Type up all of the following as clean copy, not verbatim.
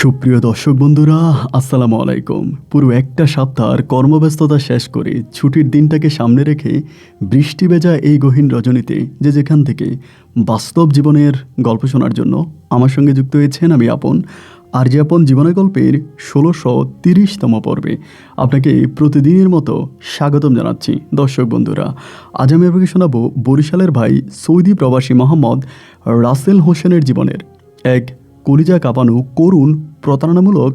সুপ্রিয় দর্শক বন্ধুরা, আসসালামু আলাইকুম। পুরো একটা সপ্তাহের কর্মব্যস্ততা শেষ করে ছুটির দিনটাকে সামনে রেখে বৃষ্টি ভেজা এই গহীন রজনীতে যে যেখান থেকে বাস্তব জীবনের গল্প শোনার জন্য আমার সঙ্গে যুক্ত হয়েছেন আমি আপন। আর যে আপন জীবনের গল্পের ১৬৩০তম পর্বে আপনাকে প্রতিদিনের মতো স্বাগতম জানাচ্ছি। দর্শক বন্ধুরা, আজ আমি আপনাকে শোনাবো বরিশালের ভাই সৌদি প্রবাসী মোহাম্মদ রাসেল হোসেনের জীবনের এক কলিজা কাঁপানো করুণ প্রতারণামূলক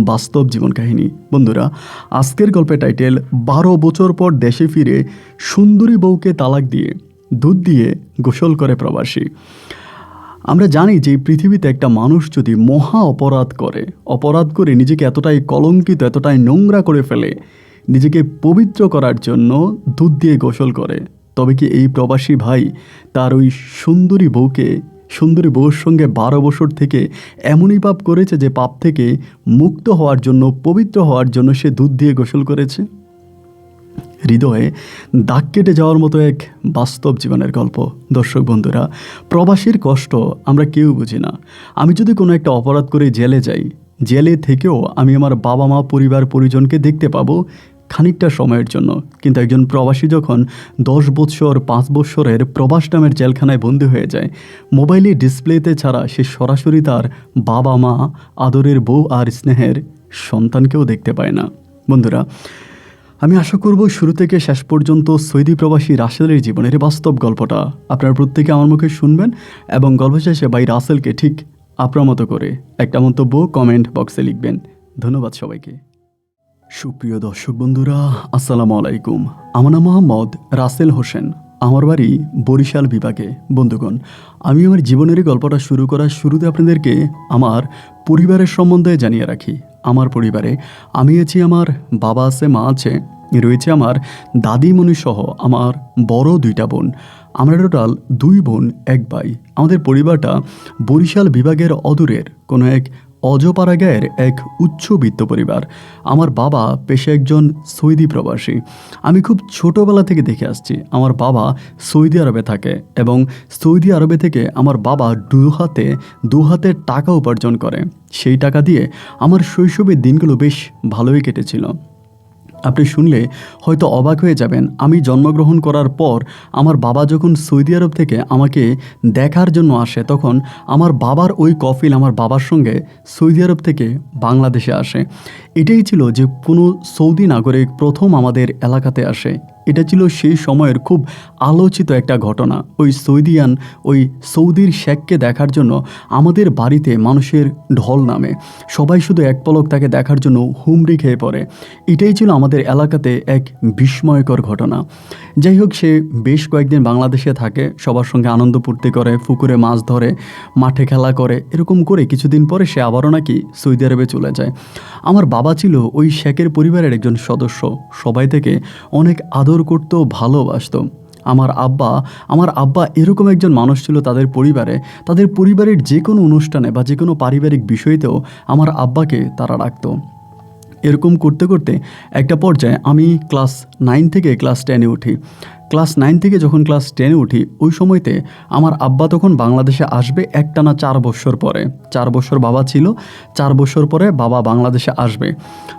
বাস্তব জীবন কাহিনী। বন্ধুরা, আজকের গল্পের টাইটেল ১২ বছর পর দেশে ফিরে সুন্দরী বউকে তালাক দিয়ে দুধ দিয়ে গোসল করে প্রবাসী। আমরা জানি যে পৃথিবীতে একটা মানুষ যদি মহা অপরাধ করে নিজেকে এতটাই কলঙ্কিত, এতটাই নোংরা করে ফেলে, নিজেকে পবিত্র করার জন্য দুধ দিয়ে গোসল করে, তবে কি এই প্রবাসী ভাই তার ওই সুন্দরী বউর সঙ্গে ১২ বছর থেকে এমনই পাপ করেছে যে পাপ থেকে মুক্ত হওয়ার জন্য, পবিত্র হওয়ার জন্য সে দুধ দিয়ে গোসল করেছে? হৃদয়ে দাগ কেটে যাওয়ার মতো এক বাস্তব জীবনের গল্প। দর্শক বন্ধুরা, প্রবাসীর কষ্ট আমরা কেউ বুঝি না। আমি যদি কোনো একটা অপরাধ করে জেলে যাই, জেলে থেকেও আমি আমার বাবা মা, পরিবার পরিজনকে দেখতে পাবো খানিকটা সময়ের জন্য। কিন্তু একজন প্রবাসী যখন ১০ বৎসর ৫ বৎসরের প্রবাস নামের জেলখানায় বন্দী হয়ে যায়, মোবাইলে ডিসপ্লেতে ছাড়া সে সরাসরি তার বাবা মা, আদরের বউ আর স্নেহের সন্তানকেও দেখতে পায় না। বন্ধুরা, আমি আশা করব শুরু থেকে শেষ পর্যন্ত সৌদি প্রবাসী রাসেলের জীবনের বাস্তব গল্পটা আপনারা প্রত্যেকে আমার মুখে শুনবেন এবং গল্প শেষে ভাই রাসেলকে ঠিক আপনার মতো করে একটা মন্তব্য কমেন্ট বক্সে লিখবেন। ধন্যবাদ সবাইকে। সুপ্রিয় দর্শক বন্ধুরা, আসসালামু আলাইকুম। আমার নাম মোহাম্মদ রাসেল হোসেন। আমার বাড়ি বরিশাল বিভাগে। বন্ধুগণ, আমি আমার জীবনের গল্পটা শুরু করার শুরুতে আপনাদেরকে আমার পরিবারের সম্বন্ধে জানিয়ে রাখি। আমার পরিবারে আমি আছি, আমার বাবা আছে, মা আছে, রয়েছে আমার দাদিমণি সহ আমার বড় 2টা বোন। আমরা টোটাল 2 বোন 1 ভাই। আমাদের পরিবারটা বরিশাল বিভাগের অদূরের কোনো এক অজপাড়া গায়ের এক উচ্চবিত্ত পরিবার। আমার বাবা পেশে একজন সৌদি প্রবাসী। আমি খুব ছোটোবেলা থেকে দেখে আসছি আমার বাবা সৌদি আরবে থাকে এবং সৌদি আরবে থেকে আমার বাবা দু হাতে টাকা উপার্জন করে। সেই টাকা দিয়ে আমার শৈশবের দিনগুলো বেশ ভালোই কেটেছিল। আপনি শুনলে হয়তো অবাক হয়ে যাবেন, আমি জন্মগ্রহণ করার পর আমার বাবা যখন সৌদি আরব থেকে আমাকে দেখার জন্য আসে, তখন আমার বাবার ওই কফিল আমার বাবার সঙ্গে সৌদি আরব থেকে বাংলাদেশে আসে। এটাই ছিল যে কোনো সৌদি নাগরিক প্রথম আমাদের এলাকাতে আসে। এটা ছিল সেই সময়ের খুব আলোচিত একটা ঘটনা। ওই সৌদির শেখকে দেখার জন্য আমাদের বাড়িতে মানুষের ঢল নামে। সবাই শুধু এক পলক তাকে দেখার জন্য হুমড়ি খেয়ে পড়ে। এটাই ছিল আমাদের এলাকাতে এক বিস্ময়কর ঘটনা। যাই হোক, সে বেশ কয়েকদিন বাংলাদেশে থাকে, সবার সঙ্গে আনন্দ ফুর্তি করে, পুকুরে মাছ ধরে, মাঠে খেলা করে। এরকম করে কিছুদিন পরে সে আবারও নাকি সৌদি আরবে চলে যায়। আমার বাবা ছিল ওই শেখের পরিবারের একজন সদস্য। সবাই থেকে অনেক আদর করত, ভালোবাসত। আমার আব্বা এরকম একজন মানুষ ছিল, তাদের পরিবারের যে কোনো অনুষ্ঠানে বা যে কোনো পারিবারিক বিষয়তেও আমার আব্বাকে তারা রাখত। এরকম করতে করতে একটা পর্যায়ে আমি ক্লাস 9 থেকে ক্লাস 10-এ উঠি। ক্লাস 9 থেকে যখন ক্লাস 10-এ উঠি, ওই সময়তে আমার আব্বা তখন বাংলাদেশে আসবে একটানা 4 বছর পরে। 4 বছর বাবা ছিল, 4 বছর পরে বাবা বাংলাদেশে আসবে।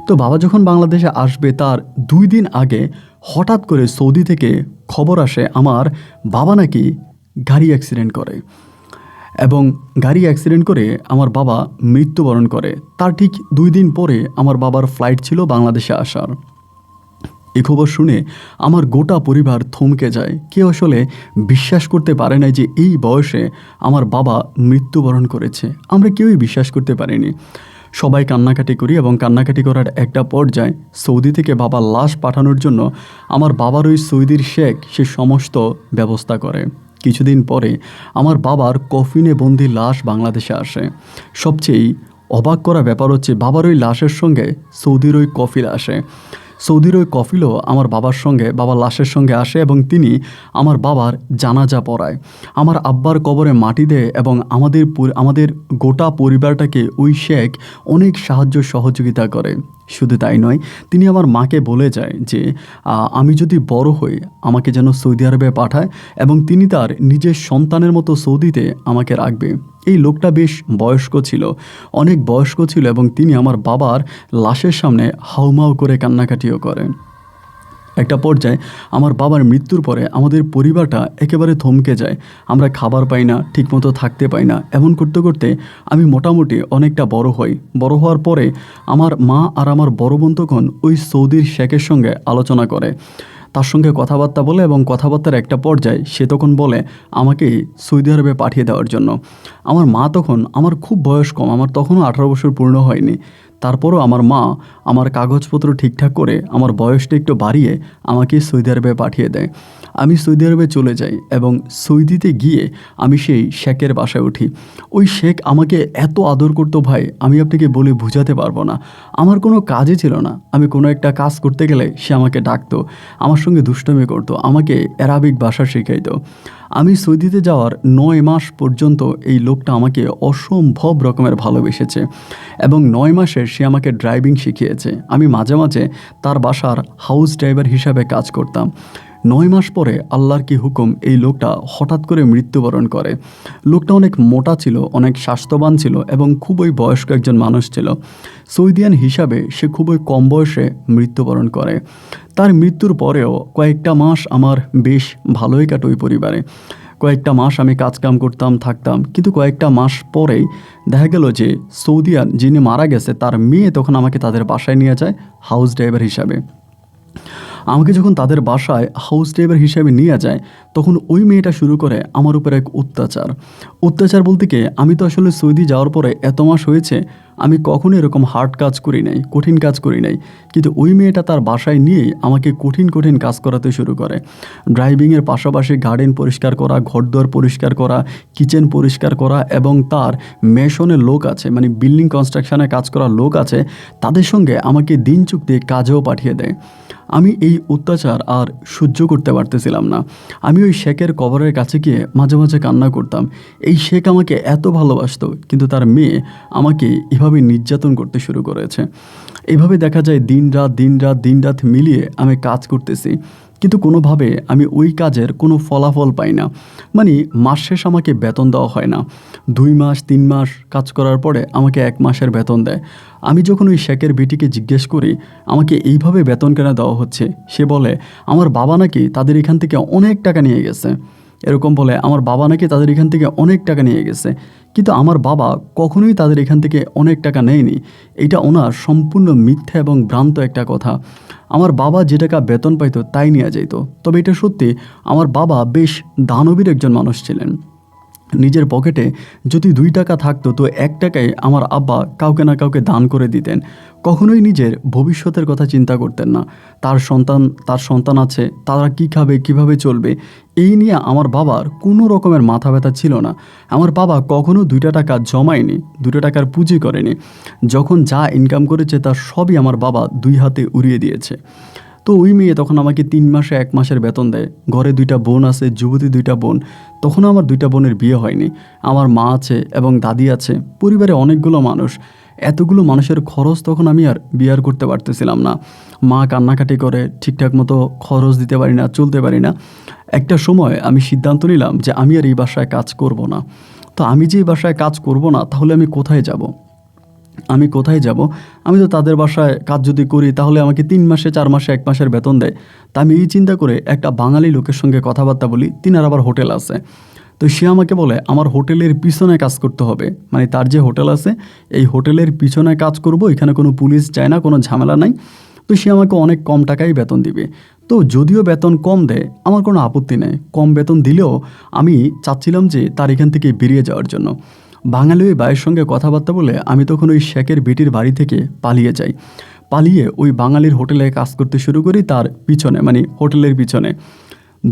তো বাবা যখন বাংলাদেশে আসবে তার 2 দিন আগে হঠাৎ করে সৌদি থেকে খবর আসে আমার বাবা নাকি গাড়ি অ্যাক্সিডেন্ট করে এবং গাড়ি অ্যাক্সিডেন্ট করে আমার বাবা মৃত্যুবরণ করে। তার ঠিক 2 দিন পরে আমার বাবার ফ্লাইট ছিল বাংলাদেশে আসার। এই খবর শুনে আমার গোটা পরিবার থমকে যায়। কেউ আসলে বিশ্বাস করতে পারে না যে এই বয়সে আমার বাবা মৃত্যুবরণ করেছে। আমরা কেউই বিশ্বাস করতে পারিনি। সবাই কান্নাকাটি করি এবং কান্নাকাটি করার একটা পর্যায়ে সৌদি থেকে বাবার লাশ পাঠানোর জন্য আমার বাবার ওই সৌদির শেখ সে সমস্ত ব্যবস্থা করে। কিছুদিন পরে আমার বাবার কফিনে বন্দি লাশ বাংলাদেশে আসে। সবচেয়ে অবাক করা ব্যাপার হচ্ছে, বাবার ওই লাশের সঙ্গে সৌদির ওই কফিল আসে। সৌদির ওই কফিলও আমার বাবার লাশের সঙ্গে আসে এবং তিনি আমার বাবার জানাজা পড়ায়। আমার আব্বার কবরে মাটি দেয় এবং আমাদের গোটা পরিবারটাকে ওই শেখ অনেক সাহায্য সহযোগিতা করে। শুধু তাই নয়, তিনি আমার মাকে বলে যায় যে আমি যদি বড় হই আমাকে যেন সৌদি আরবে পাঠায় এবং তিনি তার নিজের সন্তানের মতো সৌদিতে আমাকে রাখবে। এই লোকটা বেশ বয়স্ক ছিল, অনেক বয়স্ক ছিল, এবং তিনি আমার বাবার লাশের সামনে হাউমাউ করে কান্নাকাটিও করেন। একটা পর্যায়ে আমার বাবার মৃত্যুর পরে আমাদের পরিবারটা একেবারে থমকে যায়। আমরা খাবার পাই না, ঠিকমতো থাকতে পাই না। এমন করতে করতে আমি মোটামুটি অনেকটা বড় হই। বড় হওয়ার পরে আমার মা আর আমার বড় বোন তখন ওই সৌদির শেখের সঙ্গে আলোচনা করে, তার সঙ্গে কথাবার্তা বলে, এবং কথাবার্তার একটা পর্যায়ে সে তখন বলে আমাকে সৌদি আরবে পাঠিয়ে দেওয়ার জন্য। আমার মা তখন, আমার খুব বয়স কম, আমার তখনও 18 বছর পূর্ণ হয়নি, তারপরও আমার মা আমার কাগজপত্র ঠিকঠাক করে আমার বয়সটা একটু বাড়িয়ে আমাকে সৌদি আরবে পাঠিয়ে দেয়। আমি সৌদি আরবে চলে যাই এবং সৌদিতে গিয়ে আমি সেই শেখের বাসায় উঠি। ওই শেখ আমাকে এত আদর করতো ভাই, আমি আপনাকে বলে বোঝাতে পারবো না। আমার কোনো কাজই ছিল না, আমি কোনো একটা কাজ করতে গেলে সে আমাকে ডাকতো, আমার সঙ্গে দুষ্টুমি করতো, আমাকে অ্যারাবিক ভাষা শেখাইতো। আমি সৌদিতে যাওয়ার 9 মাস পর্যন্ত এই লোকটা আমাকে অসম্ভব রকমের ভালোবেসেছে এবং 9 মাসে সে আমাকে ড্রাইভিং শিখিয়েছে। আমি মাঝে মাঝে তার বাসার হাউস ড্রাইভার হিসাবে কাজ করতাম। 9 মাস পরে আল্লাহর কি হুকুম, এই লোকটা হঠাৎ করে মৃত্যুবরণ করে। লোকটা অনেক মোটা ছিল, অনেক স্বাস্থ্যবান ছিল এবং খুবই বয়স্ক একজন মানুষ ছিল। সৌদিয়ান হিসাবে সে খুবই কম বয়সে মৃত্যুবরণ করে। তার মৃত্যুর পরেও কয়েকটা মাস আমার বেশ ভালোই কাটে ওই পরিবারে। কয়েকটা মাস আমি কাজকাম করতাম, থাকতাম, কিন্তু কয়েকটা মাস পরেই দেখা গেল যে সৌদিয়ান যিনি মারা গেছে তার মেয়ে তখন আমাকে তাদের বাসায় নিয়ে যায় হাউস ড্রাইভার হিসাবে। আমাকে যখন তাদের বাসায় হাউস ড্রাইভার হিসেবে নিয়ে যায় তখন ওই মেয়েটা শুরু করে আমার উপর এক অত্যাচার। অত্যাচার বলতে কি, আমি তো আসলে সৌদি যাওয়ার পরে এত মাস হয়েছে আমি কখনো এরকম হার্ড কাজ করি নাই, কঠিন কাজ করি নাই, কিন্তু ওই মেয়েটা তার বাসায় নিয়েই আমাকে কঠিন কঠিন কাজ করাতে শুরু করে। ড্রাইভিংয়ের পাশাপাশি গার্ডেন পরিষ্কার করা, ঘরদোর পরিষ্কার করা, কিচেন পরিষ্কার করা, এবং তার মেশনের লোক আছে, মানে বিল্ডিং কনস্ট্রাকশনে কাজ করা লোক আছে, তাদের সঙ্গে আমাকে দিন চুক্তি কাজেও পাঠিয়ে দেয়। আমি এই অত্যাচার আর সহ্য করতে পারতেছিলাম না। আমি ওই শেখের কবরের কাছে গিয়ে মাঝে মাঝে কান্না করতাম। এই শেখ আমাকে এত ভালোবাসতো, কিন্তু তার মেয়ে আমাকে এভাবে নির্যাতন করতে শুরু করেছে। এভাবে দেখা যায় দিন রাত মিলিয়ে আমি কাজ করতেছি, কিন্তু কোনোভাবে আমি ওই কাজের কোনো ফলাফল পাই না। মানে মাস শেষ আমাকে বেতন দেওয়া হয় না। 2 মাস 3 মাস কাজ করার পরে আমাকে 1 মাসের বেতন দেয়। আমি যখন ওই শেখের বেটিকে জিজ্ঞেস করি আমাকে এইভাবে বেতন কেন দেওয়া হচ্ছে, সে বলে আমার বাবা নাকি তাদের এখান থেকে অনেক টাকা নিয়ে গেছে। এরকম বলে আমার বাবা নাকি তাদের এখান থেকে অনেক টাকা নিয়ে গেছে, কিন্তু আমার বাবা কখনোই তাদের এখান থেকে অনেক টাকা নেয়নি। এটা ওনার সম্পূর্ণ মিথ্যা এবং ভ্রান্ত একটা কথা। আমার বাবা যে টাকা বেতন পাইতো তাই নিয়ে যাইত। তবে এটা সত্যি, আমার বাবা বেশ দানবীর একজন মানুষ ছিলেন। নিজের পকেটে যদি 2 টাকা থাকতো তো 1 টাকায় আমার আব্বা কাউকে না কাউকে দান করে দিতেন। কখনোই নিজের ভবিষ্যতের কথা চিন্তা করতেন না। তার সন্তান আছে, তারা কী খাবে, কীভাবে চলবে, এই নিয়ে আমার বাবার কোনো রকমের মাথা ব্যথা ছিল না। আমার বাবা কখনো 2টা টাকা জমায়নি, 2টা টাকার পুঁজি করেনি। যখন যা ইনকাম করেছে তার সবই আমার বাবা 2 হাতে উড়িয়ে দিয়েছে। তো ওই মেয়ে তখন আমাকে 3 মাসে 1 মাসের বেতন দেয়। ঘরে 2টা বোন আছে, যুবতী 2টা বোন। তখনও আমার 2টা বোনের বিয়ে হয়নি। আমার মা আছে এবং দাদি আছে, পরিবারে অনেকগুলো মানুষ। এতগুলো মানুষের খরচ তখন আমি আর বিয়ার করতে পারতেছিলাম না। মা কান্নাকাটি করে, ঠিকঠাক মতো খরচ দিতে পারি না, চলতে পারি না। একটা সময় আমি সিদ্ধান্ত নিলাম যে আমি আর এই বাসায় কাজ করব না। তো আমি যে এই বাসায় কাজ করব না, তাহলে আমি কোথায় যাব? আমি তো তাদের বাসায় কাজ যদি করি তাহলে আমাকে 3 মাসে, 4 মাসে, 1 মাসের বেতন দেয়। তা আমি এই চিন্তা করে একটা বাঙালি লোকের সঙ্গে কথাবার্তা বলি, তিনার আবার হোটেল আছে। তো সে আমাকে বলে আমার হোটেলের পিছনে কাজ করতে হবে, মানে তার যে হোটেল আছে এই হোটেলের পিছনে কাজ করব, এখানে কোনো পুলিশ যায় না, কোনো ঝামেলা নাই। তো সে আমাকে অনেক কম টাকাই বেতন দিবে। তো যদিও বেতন কম দেয় আমার কোনো আপত্তি নেই, কম বেতন দিলেও আমি চাচ্ছিলাম যে তার এখান থেকে বেরিয়ে যাওয়ার জন্য। বাঙালি ওই ভাইয়ের সঙ্গে কথাবার্তা বলে আমি তখন ওই শেখের বেটির বাড়ি থেকে পালিয়ে যাই। পালিয়ে ওই বাঙালির হোটেলে কাজ করতে শুরু করি, তার পিছনে, মানে হোটেলের পিছনে।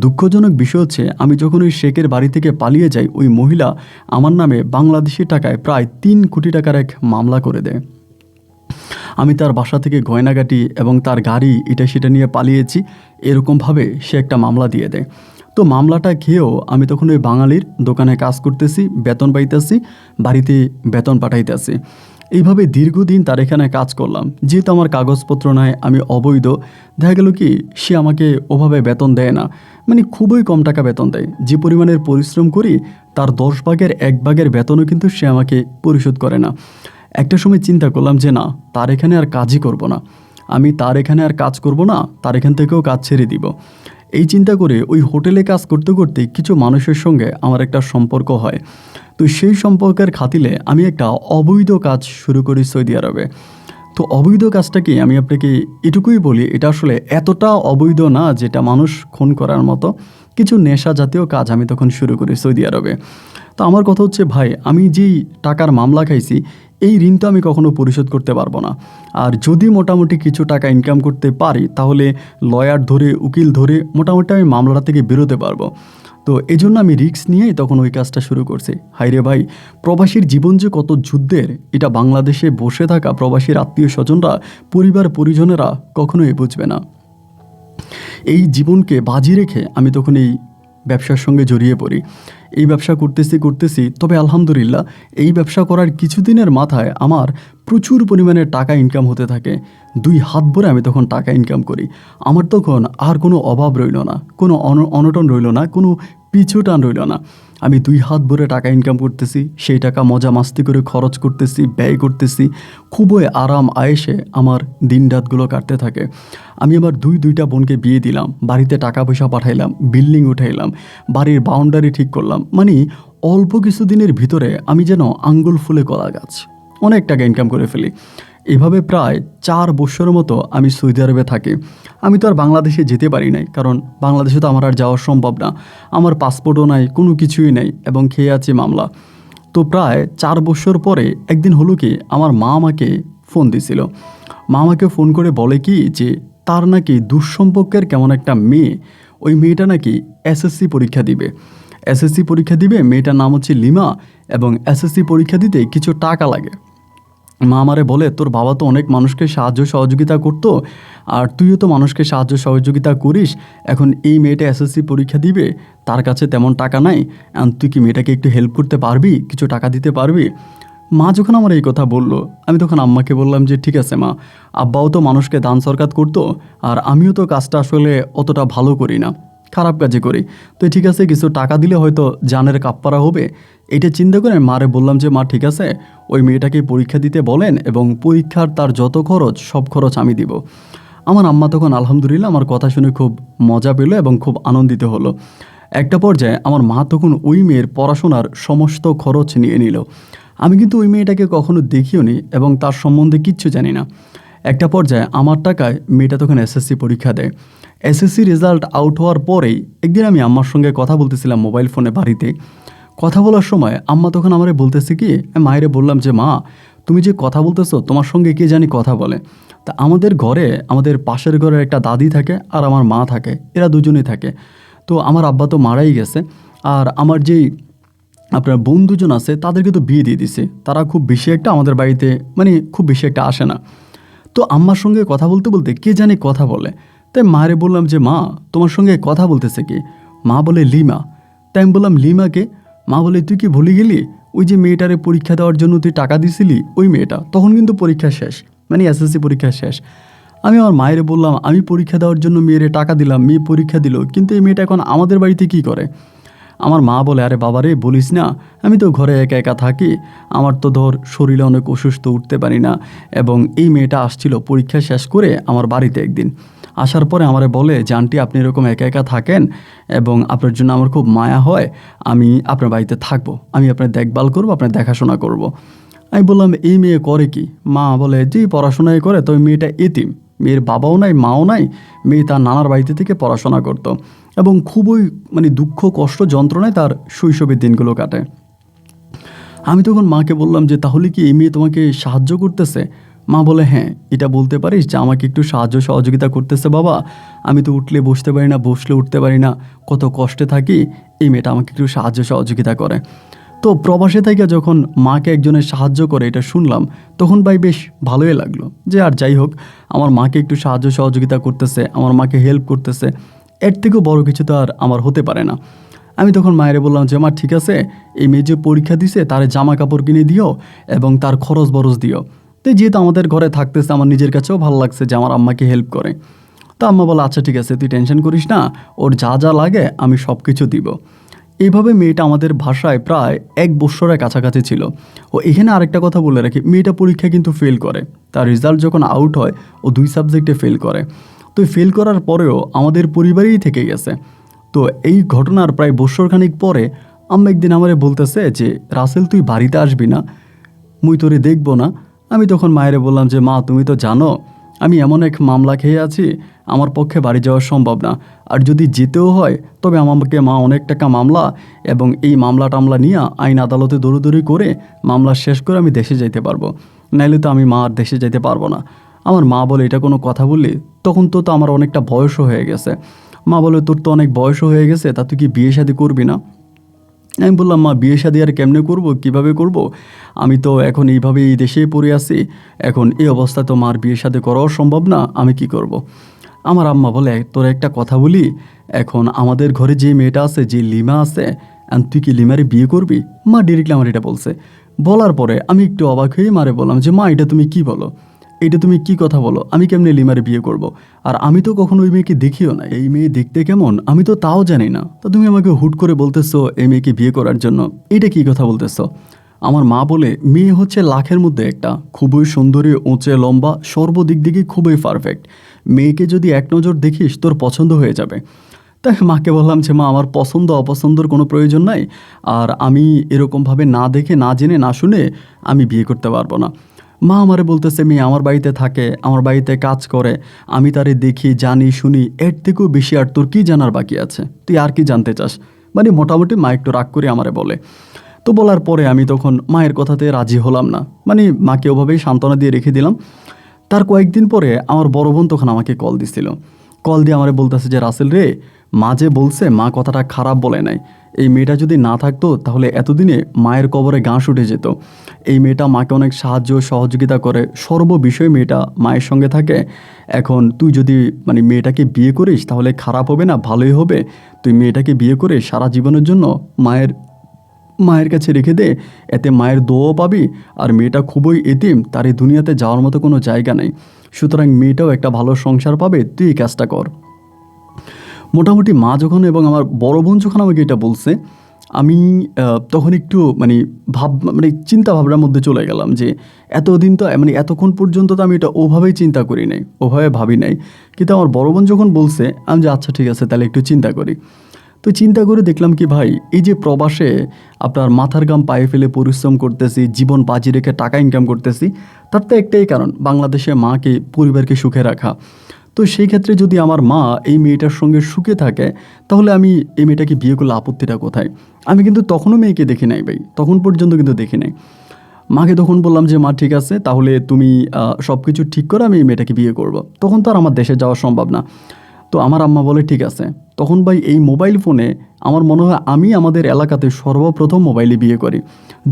দুঃখজনক বিষয় হচ্ছে আমি যখন ওই শেখের বাড়ি থেকে পালিয়ে যাই, ওই মহিলা আমার নামে বাংলাদেশি টাকায় প্রায় 3 কোটি টাকার এক মামলা করে দেয়। আমি তার বাসা থেকে গয়নাগাটি এবং তার গাড়ি এটা সেটা নিয়ে পালিয়েছি, এরকমভাবে সে একটা মামলা দিয়ে দেয়। তো মামলাটা খেয়েও আমি তখন ওই বাঙালির দোকানে কাজ করতেছি, বেতন পাইতেছি, বাড়িতে বেতন পাঠাইতেছি। এইভাবে দীর্ঘদিন তার এখানে কাজ করলাম। যেহেতু আমার কাগজপত্র নাই, আমি অবৈধ, দেখা গেল কি সে আমাকে ওভাবে বেতন দেয় না, মানে খুবই কম টাকা বেতন দেয়। যে পরিমাণের পরিশ্রম করি তার 10 ভাগের 1 ভাগের বেতনও কিন্তু সে আমাকে পরিশোধ করে না। একটা সময় চিন্তা করলাম যে না, তার এখানে আর কাজই করব না, আমি তার এখানে আর কাজ করব না, তার এখান থেকেও কাজ ছেড়ে দিব। এই চিন্তা করে ওই হোটেলে কাজ করতে করতে কিছু মানুষের সঙ্গে আমার একটা সম্পর্ক হয়। তো সেই সম্পর্কের খাতিলে আমি একটা অবৈধ কাজ শুরু করি সৌদি আরবে। তো অবৈধ কাজটা কি আমি আপনাকে এটুকুই বলি, এটা আসলে এতটা অবৈধ না যেটা মানুষ খুন করার মতো। কিছু নেশা জাতীয় কাজ আমি তখন শুরু করি সৌদি আরবে। তো আমার কথা হচ্ছে ভাই, আমি যেই টাকার মামলা খাইছি এই ঋণ তো আমি কখনো পরিশোধ করতে পারবো না। আর যদি মোটামুটি কিছু টাকা ইনকাম করতে পারি তাহলে লয়ার ধরে, উকিল ধরে মোটামুটি আমি মামলাটা থেকে বেরোতে পারবো। তো এজন্য আমি রিস্ক নিয়েই তখন ওই কাজটা শুরু করছি। হাইরে ভাই, প্রবাসীর জীবন যে কত যুদ্ধের, এটা বাংলাদেশে বসে থাকা প্রবাসীর আত্মীয় স্বজনরা, পরিবার পরিজনেরা কখনোই বুঝবে না। এই জীবনকে বাজি রেখে আমি তখন এই ব্যবসার সঙ্গে জড়িয়ে পড়ি। এই ব্যবসা করতেছি, তবে আলহামদুলিল্লাহ এই ব্যবসা করার কিছুদিনের মাথায় আমার প্রচুর পরিমাণে টাকা ইনকাম হতে থাকে। 2 হাত ভরে আমি তখন টাকা ইনকাম করি। আমার তখন আর কোনো অভাব রইল না, কোনো অনটন রইল না, কোনো পিছু টান রইল না। আমি 2 হাত ভরে টাকা ইনকাম করতেছি, সেই টাকা মজা মাস্তি করে খরচ করতেছি, ব্যয় করতেছি। খুবই আরাম আয়েসে আমার দিন রাতগুলো কাটতে থাকে। আমি আমার দুইটা বোনকে বিয়ে দিলাম, বাড়িতে টাকা পয়সা পাঠাইলাম, বিল্ডিং উঠাইলাম, বাড়ির বাউন্ডারি ঠিক করলাম। মানে অল্প কিছু দিনের ভিতরে আমি যেন আঙ্গুল ফুলে কলা গাছ, অনেক টাকা ইনকাম করে ফেলি। এভাবে প্রায় 4 বছরের মতো আমি সৌদি আরবে থাকি। আমি তো আর বাংলাদেশে যেতে পারি নাই, কারণ বাংলাদেশে তো আমার আর যাওয়া সম্ভব না। আমার পাসপোর্টও নাই, কোনো কিছুই নাই, এবং খেয়ে আছি মামলা। তো প্রায় 4 বছর পরে একদিন হলো কি, আমার মা আমাকে ফোন দিছিল। মা আমাকে ফোন করে বলে কি যে তার নাকি দুঃসম্পর্কের কেমন একটা মেয়ে, ওই মেয়েটা নাকি এসএসসি পরীক্ষা দিবে। এসএসসি পরীক্ষা দিবে, মেয়েটার নাম হচ্ছে লিমা, এবং এসএসসি পরীক্ষা দিতে কিছু টাকা লাগে। মা আমারে বলে, তোর বাবা তো অনেক মানুষকে সাহায্য সহযোগিতা করতো, আর তুইও তো মানুষকে সাহায্য সহযোগিতা করিস, এখন এই মেয়েটা এসএসসি পরীক্ষা দিবে, তার কাছে তেমন টাকা নাই, তুই কি মেয়েটাকে একটু হেল্প করতে পারবি, কিছু টাকা দিতে পারবি? মা যখন আমার এই কথা বললো, আমি তখন আম্মাকে বললাম যে ঠিক আছে মা, আব্বাও তো মানুষকে দান সরকার করতো, আর আমিও তো কাজটা আসলে অতটা ভালো করি না, খারাপ কাজে করি, তো ঠিক আছে কিছু টাকা দিলে হয়তো জানের কাপ্পারা হবে। এটা চিন্তা করে মারে বললাম যে মা ঠিক আছে, ওই মেয়েটাকে পরীক্ষা দিতে বলেন, এবং পরীক্ষার তার যত খরচ সব খরচ আমি দিব। আমার আম্মা তখন আলহামদুলিল্লাহ আমার কথা শুনে খুব মজা পেল এবং খুব আনন্দিত হলো। একটা পর্যায়ে আমার মা তখন ওই মেয়ের পড়াশোনার সমস্ত খরচ নিয়ে নিল। আমি কিন্তু ওই মেয়েটাকে কখনো দেখিও নি এবং তার সম্বন্ধে কিচ্ছু জানি না। একটা পর্যায়ে আমার টাকায় মেয়েটা তখন এসএসসি পরীক্ষা দেয়। এসএসসি রেজাল্ট আউট হওয়ার পরেই একদিন আমি আম্মার সঙ্গে কথা বলতেছিলাম মোবাইল ফোনে বাড়িতে। কথা বলার সময় আম্মা তখন আমারে বলতেছে কি, মায়েরে বললাম যে মা, তুমি যে কথা বলতেছো তোমার সঙ্গে কে জানি কথা বলে। তা আমাদের ঘরে, আমাদের পাশের ঘরের একটা দাদি থাকে আর আমার মা থাকে, এরা দুজনেই থাকে। তো আমার আব্বা তো মারাই গেছে, আর আমার যেই আপনার বোন দুজন আছে তাদেরকে তো বিয়ে দিয়ে দিছে। তারা খুব বেশি একটা আমাদের বাড়িতে, মানে খুব বেশি একটা আসে না। তো আম্মার সঙ্গে কথা বলতে বলতে কে জানি কথা বলে। তাই মারে বললাম যে মা, তোমার সঙ্গে কথা বলতেছে কি? মা বলে লিমা। তাই আমি বললাম লিমাকে? মা বলে তুই কি ভুলে গেলি, ওই যে মেয়েটারে পরীক্ষা দেওয়ার জন্য তুই টাকা দিছিলি, ওই মেয়েটা। তখন কিন্তু পরীক্ষা শেষ, মানে এসএসসি পরীক্ষা শেষ। আমি আমার মায়ের বললাম, আমি পরীক্ষা দেওয়ার জন্য মেয়েরে টাকা দিলাম, মেয়ে পরীক্ষা দিল, কিন্তু এই মেয়েটা এখন আমাদের বাড়িতে কি করে? আমার মা বলে, আরে বাবারে বলিস না, আমি তো ঘরে একা একা থাকি, আমার তো ধর শরীরে অনেক অসুস্থ, উঠতে পারি না, এবং এই মেয়েটা আসছিল পরীক্ষা শেষ করে আমার বাড়িতে একদিন। আসার পরে আমারে বলে যে আন্টি আপনি এরকম একা একা থাকেন এবং আপনার জন্য আমার খুব মায়া হয়, আমি আপনার বাড়িতে থাকবো, আমি আপনার দেখভাল করবো, আপনার দেখাশোনা করব। আমি বললাম এই মেয়ে করে কি? মা বলে যে পড়াশোনাই করে, তো মেয়েটা এতিম, মেয়ের বাবাও নাই মাও নাই, মেয়ে তার নানার বাড়িতে থেকে পড়াশোনা করতো, এবং খুবই মানে দুঃখ কষ্ট যন্ত্রণায় তার শৈশবের দিনগুলো কাটে। আমি তখন মাকে বললাম যে তাহলে কি এই মেয়ে তোমাকে সাহায্য করতেছে? মা বলে হ্যাঁ, এটা বলতে পারিস যে আমাকে একটু সাহায্য সহযোগিতা করতেছে বাবা, আমি তো উঠলে বসতে পারি না, বসলে উঠতে পারি না, কত কষ্টে থাকি, এই মেয়েটা আমাকে একটু সাহায্য সহযোগিতা করে। তো প্রবাসে থেকে যখন মাকে একজনের সাহায্য করে এটা শুনলাম, তখন ভাই বেশ ভালোই লাগলো যে আর যাই হোক, আমার মাকে একটু সাহায্য সহযোগিতা করতেছে, আমার মাকে হেল্প করতেছে, এর থেকেও বড় কিছু তো আর আমার হতে পারে না। আমি তখন মায়েরে বললাম যে মা ঠিক আছে, এই মেয়ে যে পরীক্ষা দিছে তারে জামা কাপড় কিনে দিও এবং তার খরচ বরচ দিও। তো যেহেতু আমাদের ঘরে থাকতেছে, আমার নিজের কাছেও ভালো লাগছে যে আমার আম্মাকে হেল্প করে। তো আম্মা বলে আচ্ছা ঠিক আছে, তুই টেনশন করিস না, ওর যা যা লাগে আমি সব কিছু দিব। এইভাবে মেয়েটা আমাদের ভাষায় প্রায় 1 বছরের কাছাকাছি ছিল। ও এখানে আরেকটা কথা বলে রাখি, মেয়েটা পরীক্ষা কিন্তু ফেল করে, তার রেজাল্ট যখন আউট হয় ও 2 সাবজেক্টে ফেল করে। তো ফেল করার পরেও আমাদের পরিবারেই থেকে গেছে। তো এই ঘটনার প্রায় বছরখানিক পরে আম্মা একদিন আমারে বলতেছে যে রাসেল তুই বাড়িতে আসবি না, মুই তোরে দেখবো না। আমি তখন মায়েরে বললাম যে মা তুমি তো জানো আমি এমন এক মামলা খেয়ে আছি, আমার পক্ষে বাড়ি যাওয়া সম্ভব না। আর যদি যেতেও হয় তবে আমাকে মা অনেক টাকা মামলা, এবং এই মামলা টামলা নিয়ে আইন আদালতে দৌড়দৌড়ি করে মামলা শেষ করে আমি দেশে যাইতে পারবো, নাইলে তো আমি মা আর দেশে যাইতে পারবো না। আমার মা বলে এটা কোনো কথা বললি? তখন তো আমার অনেকটা বয়সও হয়ে গেছে। মা বলে তোর তো অনেক বয়সও হয়ে গেছে, তা তুই কি বিয়ে শাদী করবি না? আমি বললাম মা বিয়ে শাদী আর কেমনে করব, কিভাবে করব? আমি তো এখন এইভাবে এই দেশেই পড়ে আছি, এখন এই অবস্থায় তো মার বিয়ে শাদী করাও সম্ভব না, আমি কি করব? আমার আম্মা বলে তোর একটা কথা বলি, এখন আমাদের ঘরে যে মেয়েটা আছে, যে লিমা আছে, তুই কি লিমারে বিয়ে করবি? মা ডিরেক্টলি আমার এটা বলছে। বলার পরে আমি একটু অবাক হয়ে মারে বললাম যে মা এটা তুমি কি বলো, এটা তুমি কি কথা বলো, আমি কেমনে লিমারে বিয়ে করব? আর আমি তো কখনো ওই মেয়েকে দেখিও না, এই মেয়ে দেখতে কেমন আমি তো তাও জানি না, তা তুমি আমাকে হুট করে বলতেছো এই মেয়েকে বিয়ে করার জন্য, এটা কি কথা বলতেছো? আমার মা বলে মেয়ে হচ্ছে লাখের মধ্যে একটা, খুবই সুন্দরী, উঁচে লম্বা, সর্বদিক দিকে খুবই পারফেক্ট। মেয়েকে যদি এক নজর দেখিস তোর পছন্দ হয়ে যাবে। তাই মাকে বললাম যে মা আমার পছন্দ অপছন্দর কোনো প্রয়োজন নাই, আর আমি এরকমভাবে না দেখে না জেনে না শুনে আমি বিয়ে করতে পারবো না। মা আমারে বলতেছে মেয়ে আমার বাড়িতে থাকে, আমার বাড়িতে কাজ করে, আমি তারে দেখি জানি শুনি, এর থেকেও বেশি আর তোর কি জানার বাকি আছে, তুই আর কি জানতে চাস? মানে মোটামুটি মা একটু রাগ করে আমারে বলে। তো বলার পরে আমি তখন মায়ের কথাতে রাজি হলাম না, মানে মাকে ওভাবেই সান্ত্বনা দিয়ে রেখে দিলাম। তার কয়েকদিন পরে আমার বড় বোন তখন আমাকে কল দিছিল। কল দিয়ে আমারে বলতেছে যে রাসেল রে, মা যে বলছে, মা কথাটা খারাপ বলে নাই, এই মেয়েটা যদি না থাকতো তাহলে এতদিনে মায়ের কবরে ঘাস উঠে যেত। এই মেয়েটা মাকে অনেক সাহায্য সহযোগিতা করে, সর্ব বিষয়ে মেয়েটা মায়ের সঙ্গে থাকে। এখন তুই যদি মানে মেয়েটাকে বিয়ে করিস তাহলে খারাপ হবে না, ভালোই হবে। তুই মেয়েটাকে বিয়ে করে সারা জীবনের জন্য মায়ের মায়ের কাছে রেখে দে, এতে মায়ের দোয়াও পাবি। আর মেয়েটা খুবই এতিম, তার এই দুনিয়াতে যাওয়ার মতো কোনো জায়গা নেই, সুতরাং মেয়েটাও একটা ভালো সংসার পাবে, তুই এই কাজটা কর। মোটামুটি মা যখন এবং আমার বড় বোন যখন আমাকে এটা বলছে, আমি তখন একটু মানে চিন্তা ভাবনার মধ্যে চলে গেলাম যে এতদিন তো মানে এতক্ষণ পর্যন্ত তো আমি এটা ওভাবেই চিন্তা করি নাই, ওভাবে ভাবি নাই। কিন্তু আমার বড় বোন যখন বলছে আমি যে আচ্ছা ঠিক আছে তাহলে একটু চিন্তা করি। তো চিন্তা করে দেখলাম কি ভাই, এই যে প্রবাসে আপনার মাথার ঘাম পায়ে ফেলে পরিশ্রম করতেছি, জীবন বাজি রেখে টাকা ইনকাম করতেছি, তার তো একটাই কারণ, বাংলাদেশে মাকে পরিবারকে সুখে রাখা। তো সেই ক্ষেত্রে যদি আমার মা এই মেয়েটার সঙ্গে সুখে থাকে, তাহলে আমি এই মেয়েটাকে বিয়ে করলে আপত্তিটা কোথায়? আমি কিন্তু তখনও মেয়েকে দেখি নাই ভাই, তখন পর্যন্ত কিন্তু দেখি নাই। মাকে তখন বললাম যে মা ঠিক আছে, তাহলে তুমি সব কিছু ঠিক করে আমি এই মেয়েটাকে বিয়ে করব। তখন তো আর আমার দেশে যাওয়া সম্ভব না। তো আমার আম্মা বলে ঠিক আছে। তখন ভাই এই মোবাইল ফোনে আমার মনে হয় আমি আমাদের এলাকাতে সর্বপ্রথম মোবাইলে বিয়ে করি।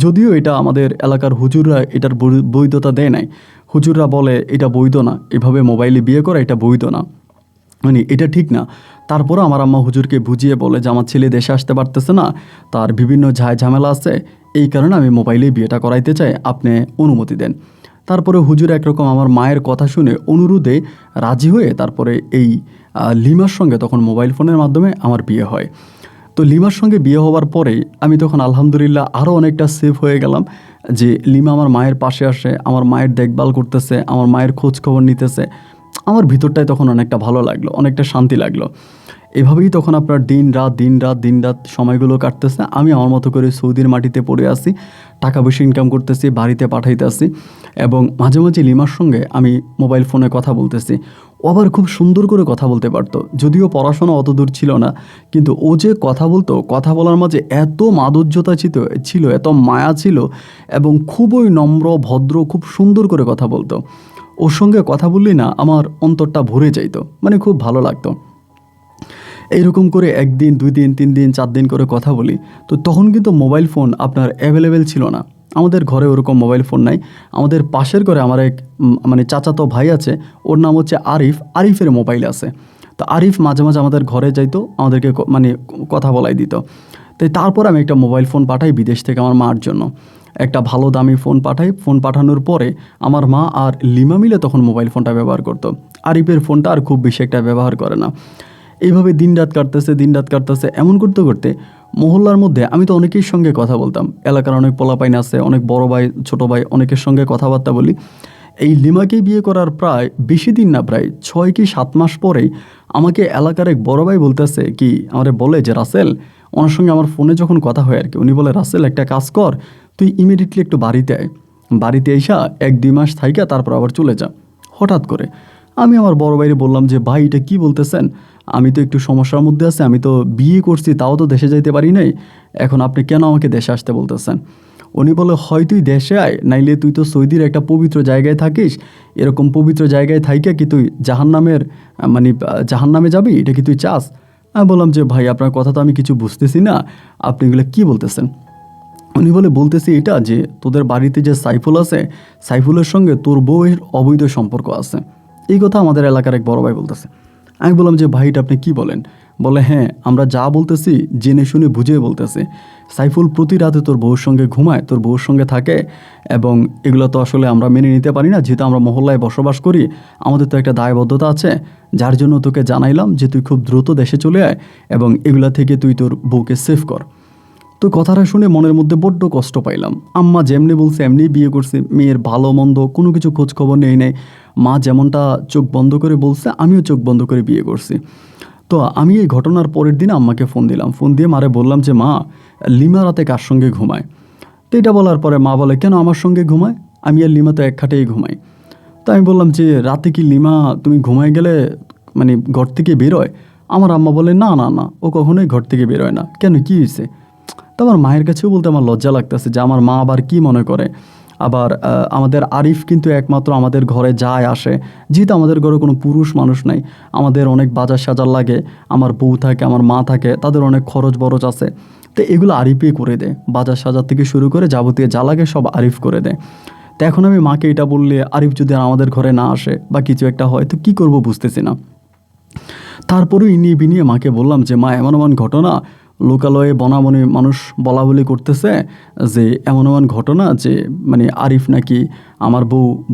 যদিও এটা আমাদের এলাকার হুজুররা এটার বৈধতা দেয় নাই, হুজুররা বলে এটা বৈধ না, এভাবে মোবাইলে বিয়ে করা এটা বৈধ না, মানে এটা ঠিক না। তারপরও আমার আম্মা হুজুরকে বুঝিয়ে বলে যে আমার ছেলে দেশে আসতে পারতেছে না, তার বিভিন্ন ঝামেলা আছে, এই কারণে আমি মোবাইলে বিয়েটা করাইতে চাই, আপনি অনুমতি দেন। তারপরে হুজুর একরকম আমার মায়ের কথা শুনে অনুরোধে রাজি হয়ে তারপরে এই লিমার সঙ্গে তখন মোবাইল ফোনের মাধ্যমে আমার বিয়ে হয়। তো লিমার সঙ্গে বিয়ে হওয়ার পরে আমি তখন আলহামদুলিল্লাহ আরও অনেকটা সেফ হয়ে গেলাম, যে লিমা আমার মায়ের পাশে আসে, আমার মায়ের দেখভাল করতেছে, আমার মায়ের খোঁজ খবর নিতেছে। আমার ভিতরটায় তখন অনেকটা ভালো লাগলো, অনেকটা শান্তি লাগলো। এভাবেই তখন আপনার দিন রাত দিন রাত দিন রাত সময়গুলো কাটতেছে, আমি আমার মতো করে সৌদির মাটিতে পড়ে আসি, টাকা পয়সা ইনকাম করতেছি, বাড়িতে পাঠাইতে আসি, এবং মাঝে মাঝে লিমার সঙ্গে আমি মোবাইল ফোনে কথা বলতেছি। ও আবার খুব সুন্দর করে কথা বলতে পারতো, যদিও পড়াশোনা অত দূর ছিল না, কিন্তু ও যে কথা বলতো, কথা বলার মাঝে এত মাধুর্যতা ছিল, এত মায়া ছিল, এবং খুবই নম্র ভদ্র, খুব সুন্দর করে কথা বলতো। ওর সঙ্গে কথা বললেই না আমার অন্তরটা ভরে যাইতো, মানে খুব ভালো লাগতো। এইরকম করে একদিন 2 দিন 3 দিন 4 দিন করে কথা বলি। তো তখন কিন্তু মোবাইল ফোন আপনার অ্যাভেলেবেল ছিল না, আমাদের ঘরে ওরকম মোবাইল ফোন নাই। আমাদের পাশের ঘরে আমার এক মানে চাচাতো ভাই আছে, ওর নাম হচ্ছে আরিফের মোবাইল আছে। তো তো আরিফ মাঝে মাঝে আমাদের ঘরে যাইতো, আমাদেরকে মানে কথা বলাই দিত। তাই তারপর আমি একটা মোবাইল ফোন পাঠাই বিদেশ থেকে আমার মার জন্য, একটা ভালো দামি ফোন পাঠাই। ফোন পাঠানোর পরে আমার মা আর লিমা মিলে তখন মোবাইল ফোনটা ব্যবহার করতো। আরিফের ফোনটা আর খুব বেশি একটা ব্যবহার করে না। এইভাবে দিন রাত কাটতেছে। এমন করতে করতে মহল্লার মধ্যে আমি তো অনেকের সঙ্গে কথা বলতাম, এলাকার অনেক পোলাপাইন আছে, অনেক বড় ভাই ছোটো ভাই অনেকের সঙ্গে কথাবার্তা বলি। এই লিমাকে বিয়ে করার প্রায় বেশি দিন না, প্রায় 6 কি 7 মাস পরেই আমাকে এলাকার এক বড় ভাই বলতেছে কি, আমারে বলে যে রাসেল, ওনার সঙ্গে আমার ফোনে যখন কথা হয় আর কি, উনি বলে রাসেল একটা কাজ কর, তুই ইমিডিয়েটলি একটু বাড়িতে আয়, বাড়িতে এসা 1-2 মাস থাইকা তারপর আবার চলে যা। হঠাৎ করে আমি আমার বড় ভাইরে বললাম যে ভাই এটা কী বলতেছেন, আমি তো একটু সমস্যার মধ্যে আছি, আমি তো বিয়ে করছি তাও তো দেশে যাইতে পারি নাই, এখন আপনি কেন আমাকে দেশে আসতে বলতেছেন? উনি বলে হয় তুই দেশে আয়, নাইলে তুই তো সৌদির একটা পবিত্র জায়গায় থাকিস, এরকম পবিত্র জায়গায় থাইকা কি তুই জাহান্নামের মানে জাহান্নামে যাবি, এটা কি তুই চাস? আমি বললাম যে ভাই আপনার কথা তো আমি কিছু বুঝতেছি না, আপনি এগুলো কী বলতেছেন? উনি বলতেছি এটা যে তোদের বাড়িতে যে সাইফুল আছে, সাইফুলের সঙ্গে তোর বউয়ের অবৈধ সম্পর্ক আছে। এই কথা আমাদের এলাকার এক বড় ভাই বলতেছে। আমি বললাম যে ভাই এটা আপনি কী বলেন? বলে হ্যাঁ, আমরা যা বলতেছি জেনে শুনে বুঝে বলতেছি। সাইফুল প্রতি রাতে তোর বউর সঙ্গে ঘুমায়, তোর বউর সঙ্গে থাকে, এবং এগুলো তো আসলে আমরা মেনে নিতে পারি না, যেহেতু আমরা মহল্লায় বসবাস করি, আমাদের তো একটা দায়বদ্ধতা আছে, যার জন্য তোকে জানাইলাম যে তুই খুব দ্রুত দেশে চলে আয় এবং এগুলা থেকে তুই তোর বউকে সেভ কর। তো কথাটা শুনে মনের মধ্যে বড্ড কষ্ট পাইলাম। আম্মা যেমনি বলছে এমনি বিয়ে করছে, মেয়ের ভালো মন্দ কোনো কিছু খোঁজ খবর নেই নেই, মা যেমনটা চোখ বন্ধ করে বলছে আমিও চোখ বন্ধ করে বিয়ে করছি। তো আমি এই ঘটনার পরের দিন আম্মাকে ফোন দিলাম, ফোন দিয়ে মারে বললাম যে মা, লিমা রাতে কার সঙ্গে ঘুমায়? তো এটা বলার পরে মা বলে কেন আমার সঙ্গে ঘুমায়? আমি আর লিমা তো এক খাটেই ঘুমাই। তো আমি বললাম যে রাতে কি লিমা তুমি ঘুমায় গেলে মানে ঘর থেকে বেরোয়? আমার আম্মা বলে না না না, ও কখনোই ঘর থেকে বেরোয় না। কেন, কী হয়েছে? তো আমার মায়ের কাছেও বলতে আমার লজ্জা লাগতেছে যে আমার মা আবার কি মনে করে। আবার আমাদের আরিফ কিন্তু একমাত্র আমাদের ঘরে যায় আসে, যেহেতু আমাদের ঘরে কোনো পুরুষ মানুষ নাই, আমাদের অনেক বাজার সাজার লাগে, আমার বউ থাকে, আমার মা থাকে, তাদের অনেক খরচ বরচ আছে, তো এগুলো আরিফই করে দেয়, বাজার সাজার থেকে শুরু করে যাবতীয় যা লাগে সব আরিফ করে দেয়। তো এখন আমি মাকে এটা বললে আরিফ যদি আর আমাদের ঘরে না আসে বা কিছু একটা হয় তো কী করবো বুঝতেছি না। তারপরেও ইনিয়ে বিনিয়ে মাকে বললাম যে মা, এমন এমন ঘটনা, লোকালয়ে বনাবনি মানুষ বলা বলি করতেছে যে এমন এমন ঘটনা যে মানে আরিফ নাকি আমার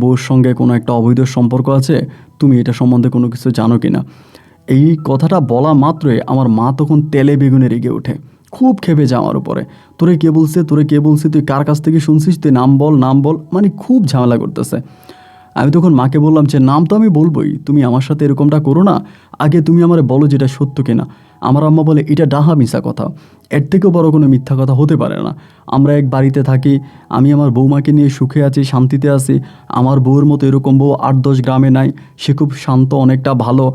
বউর সঙ্গে কোনো একটা অবৈধ সম্পর্ক আছে, তুমি এটা সম্বন্ধে কোনো কিছু জানো কি না? এই কথাটা বলা মাত্রই আমার মা তখন তেলে বেগুনে রেগে ওঠে, খুব ক্ষেপে যায় আমার উপরে। তোরে কে বলছে, তুই কার কাছ থেকে শুনছিস, তুই নাম বল, মানে খুব ঝামেলা করতেছে। আমি তখন মাকে বললাম যে নাম তো আমি বলবোই, তুমি আমার সাথে এরকমটা করো না, আগে তুমি আমারে বলো যেটা সত্য কিনা। আমার আম্মা বলে এটা ডাহা মিশা কথা, এর থেকেও বড় কোনো মিথ্যা কথা হতে পারে না। আমরা এক বাড়িতে থাকি, আমি আমার বৌমাকে নিয়ে সুখে আছি, শান্তিতে আছি, আমার বউয়ের মতো এরকম বউ 8-10 গ্রামে নাই, সে খুব শান্ত, অনেকটা ভালো,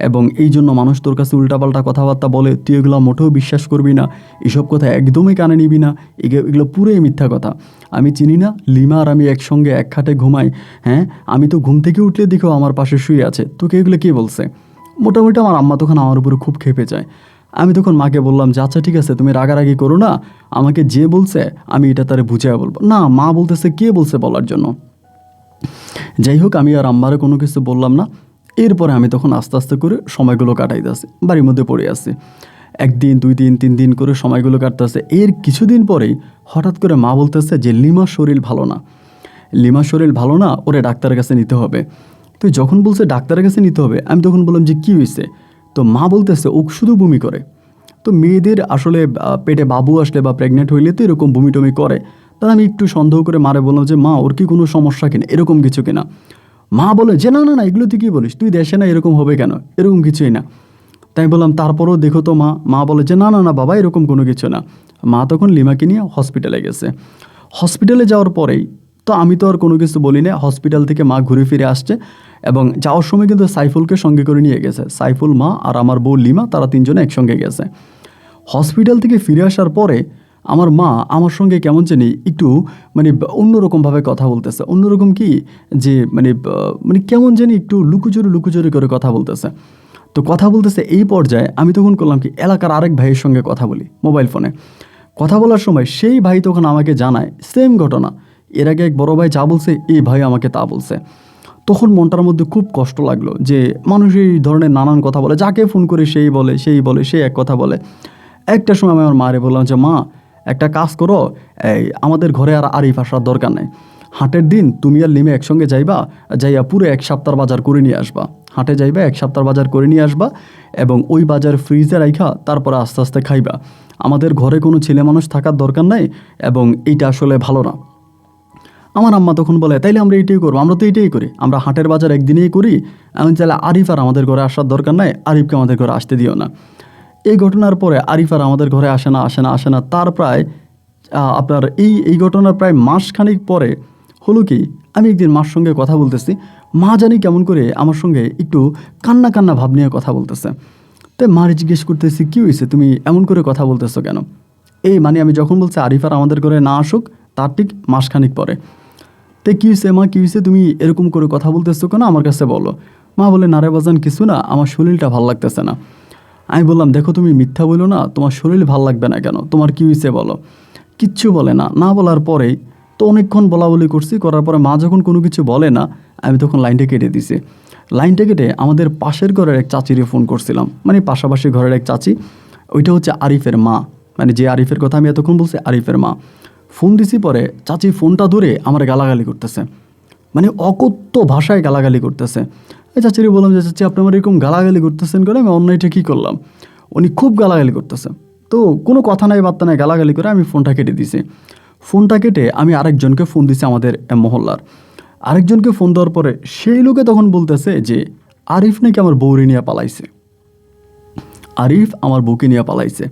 এবং এই জন্য মানুষ তোর কাছে উল্টাপাল্টা কথাবার্তা বলে, তুই এগুলো মোটেও বিশ্বাস করবি না, এসব কথা একদমই কানে নিবি না, এগুলো পুরোই মিথ্যা কথা। আমি চিনি না, লিমা আর আমি একসঙ্গে এক খাটে ঘুমাই, হ্যাঁ, আমি তো ঘুম থেকে উঠলে দেখো আমার পাশে শুয়ে আছে, তোকে এগুলো কে বলছে? মোটামুটি আমার আম্মা তখন আমার উপরে খুব ক্ষেপে যায়। আমি তখন মাকে বললাম যে আচ্ছা ঠিক আছে, তুমি রাগারাগি করো না, আমাকে যে বলছে আমি এটা তারে বুঝিয়ে বলবো। না, মা বলতেছে কে বলছে বলার জন্য। যাই হোক, আমি আর আম্মারে কোনো কিছু বললাম না। এরপরে আমি তখন আস্তে আস্তে করে সময়গুলো কাটাইতেছি, বাড়ির মধ্যে পড়ে আসছি। 1 দিন 2 দিন 3 দিন করে সময়গুলো কাটতেছে। এর কিছুদিন পরেই হঠাৎ করে মা বলতেছে যে লিমার শরীর ভালো না, ওরে ডাক্তারের কাছে নিতে হবে। তো যখন বলছে ডাক্তারের কাছে নিতে হবে, আমি তখন বললাম যে কী হয়েছে? তো মা বলতেছে ও শুধু বমি করে। তো মেয়েদের আসলে পেটে বাবু আসলে বা প্রেগনেন্ট হইলে তো এরকম বমি টমি করে। তাহলে আমি একটু সন্দেহ করে মারে বললাম যে মা, ওর কি কোনো সমস্যা কিনা, এরকম কিছু কিনা? মা বলে যে না না না, এগুলো তুই কী বলিস, তুই দেশে না, এরকম হবে কেন, এরকম কিছুই না। তাই বললাম তারপরেও দেখো তো মা বলে যে না না না বাবা, এরকম কোনো কিছু না। মা তখন লিমাকে নিয়ে হসপিটালে গেছে। হসপিটালে যাওয়ার পরেই তো আমি তো আর কোনো কিছু বলি না। হসপিটাল থেকে মা ঘুরে ফিরে আসছে এবং যাওয়ার সময় কিন্তু সাইফুলকে সঙ্গে করে নিয়ে গেছে। সাইফুল, মা আর আমার বউ লিমা, তারা 3 জনে একসঙ্গে গেছে। হসপিটাল থেকে ফিরে আসার পরে আমার মা আমার সঙ্গে কেমন জানি একটু মানে অন্যরকমভাবে কথা বলতেছে। অন্যরকম কি যে মানে কেমন জানি একটু লুকোচুরি করে কথা বলতেছে। তো কথা বলতেছে এই পর্যায়ে আমি তখন করলাম কি, এলাকার আরেক ভাইয়ের সঙ্গে কথা বলি মোবাইল ফোনে। কথা বলার সময় সেই ভাই তখন আমাকে জানায় সেম ঘটনা, এর আগে এক বড় ভাই যা বলছে এই ভাই আমাকে তা বলছে। তখন মনটার মধ্যে খুব কষ্ট লাগলো যে মানুষ এই ধরনের নানান কথা বলে, যাকে ফোন করে সেই বলে সে এক কথা বলে। একটা সময় আমি আমার মারে বললাম যে মা, একটা কাজ করো, এই আমাদের ঘরে আর আরিফ আসার দরকার নেই। হাটের দিন তুমি আর লিমে একসঙ্গে যাইয়া পুরো 1 সপ্তাহ বাজার করে নিয়ে আসবা। হাটে যাইবা, 1 সপ্তাহ বাজার করে নিয়ে আসবা এবং ওই বাজার ফ্রিজে রাইখা তারপরে আস্তে আস্তে খাইবা। আমাদের ঘরে কোনো ছেলে মানুষ থাকার দরকার নাই এবং এইটা আসলে ভালো না। আমার আম্মা তখন বলে তাইলে আমরা এইটাই করবো, আমরা তো এইটাই করি, আমরা হাটের বাজার একদিনেই করি। আমি চাইলে আরিফ আর আমাদের ঘরে আসার দরকার নাই, আরিফকে আমাদের ঘরে আসতে দিও না। এই ঘটনার পরে আরিফ আর আমাদের ঘরে আসে না। তার প্রায় আপনার এই ঘটনার প্রায় মাসখানিক পরে হলো কি, আমি একদিন মার সঙ্গে কথা বলতেছি, মা জানি কেমন করে আমার সঙ্গে একটু কান্না ভাব নিয়ে কথা বলতেছে। তাই মারে জিজ্ঞেস করতেছি কী হয়েছে, তুমি এমন করে কথা বলতেছো কেন? এই মানে আমি যখন বলছি আরিফ আর আমাদের ঘরে না আসুক তার ঠিক মাসখানিক পরে। তো কী হয়েছে মা, কী হয়েছে, তুমি এরকম করে কথা বলতেছো কেন, আমার কাছে বলো। মা বলে না রে বাজান, কিছু না, আমার শরীরটা ভাল লাগতেছে না। আমি বললাম দেখো তুমি মিথ্যা বলো না, তোমার শরীর ভাল লাগবে না কেন, তোমার কী হয়েছে বলো। কিচ্ছু বলে না। না বলার পরেই তো অনেকক্ষণ বলাবলি করছি, করার পরে মা যখন কোনো কিছু বলে না, আমি তখন লাইনটা কেটে দিছি। লাইনটা কেটে আমাদের পাশের ঘরের এক চাচিরে ফোন করছিলাম, মানে পাশাপাশি ঘরের এক চাচি, ওইটা হচ্ছে আরিফের মা, মানে যে আরিফের কথা আমি এতক্ষণ বলছি আরিফের মা। ফোন দিছি, পরে চাচি ফোনটা ধরে আমার গালাগালি করতেছে, মানে অকথ্য ভাষায় গালাগালি করতেছে। এই চাচিরে বললাম যে চাচি আপনি আমার এরকম গালাগালি করতেছেন করে, আমি অন্যায়টা কী করলাম? উনি খুব গালাগালি করতেছে। তো কোনো কথা নাই বার্তা নাই, গালাগালি করে আমি ফোনটা কেটে দিছি। ফোনটা কেটে আমি আরেকজনকে ফোন দিছি, আমাদের মহল্লার আরেকজনকে ফোন দেওয়ার পরে সেই লোকে তখন বলতেছে যে আরিফ নাকি আমার বউরে নিয়ে পালাইছে, আরিফ আমার বউকে নিয়ে পালাইছে।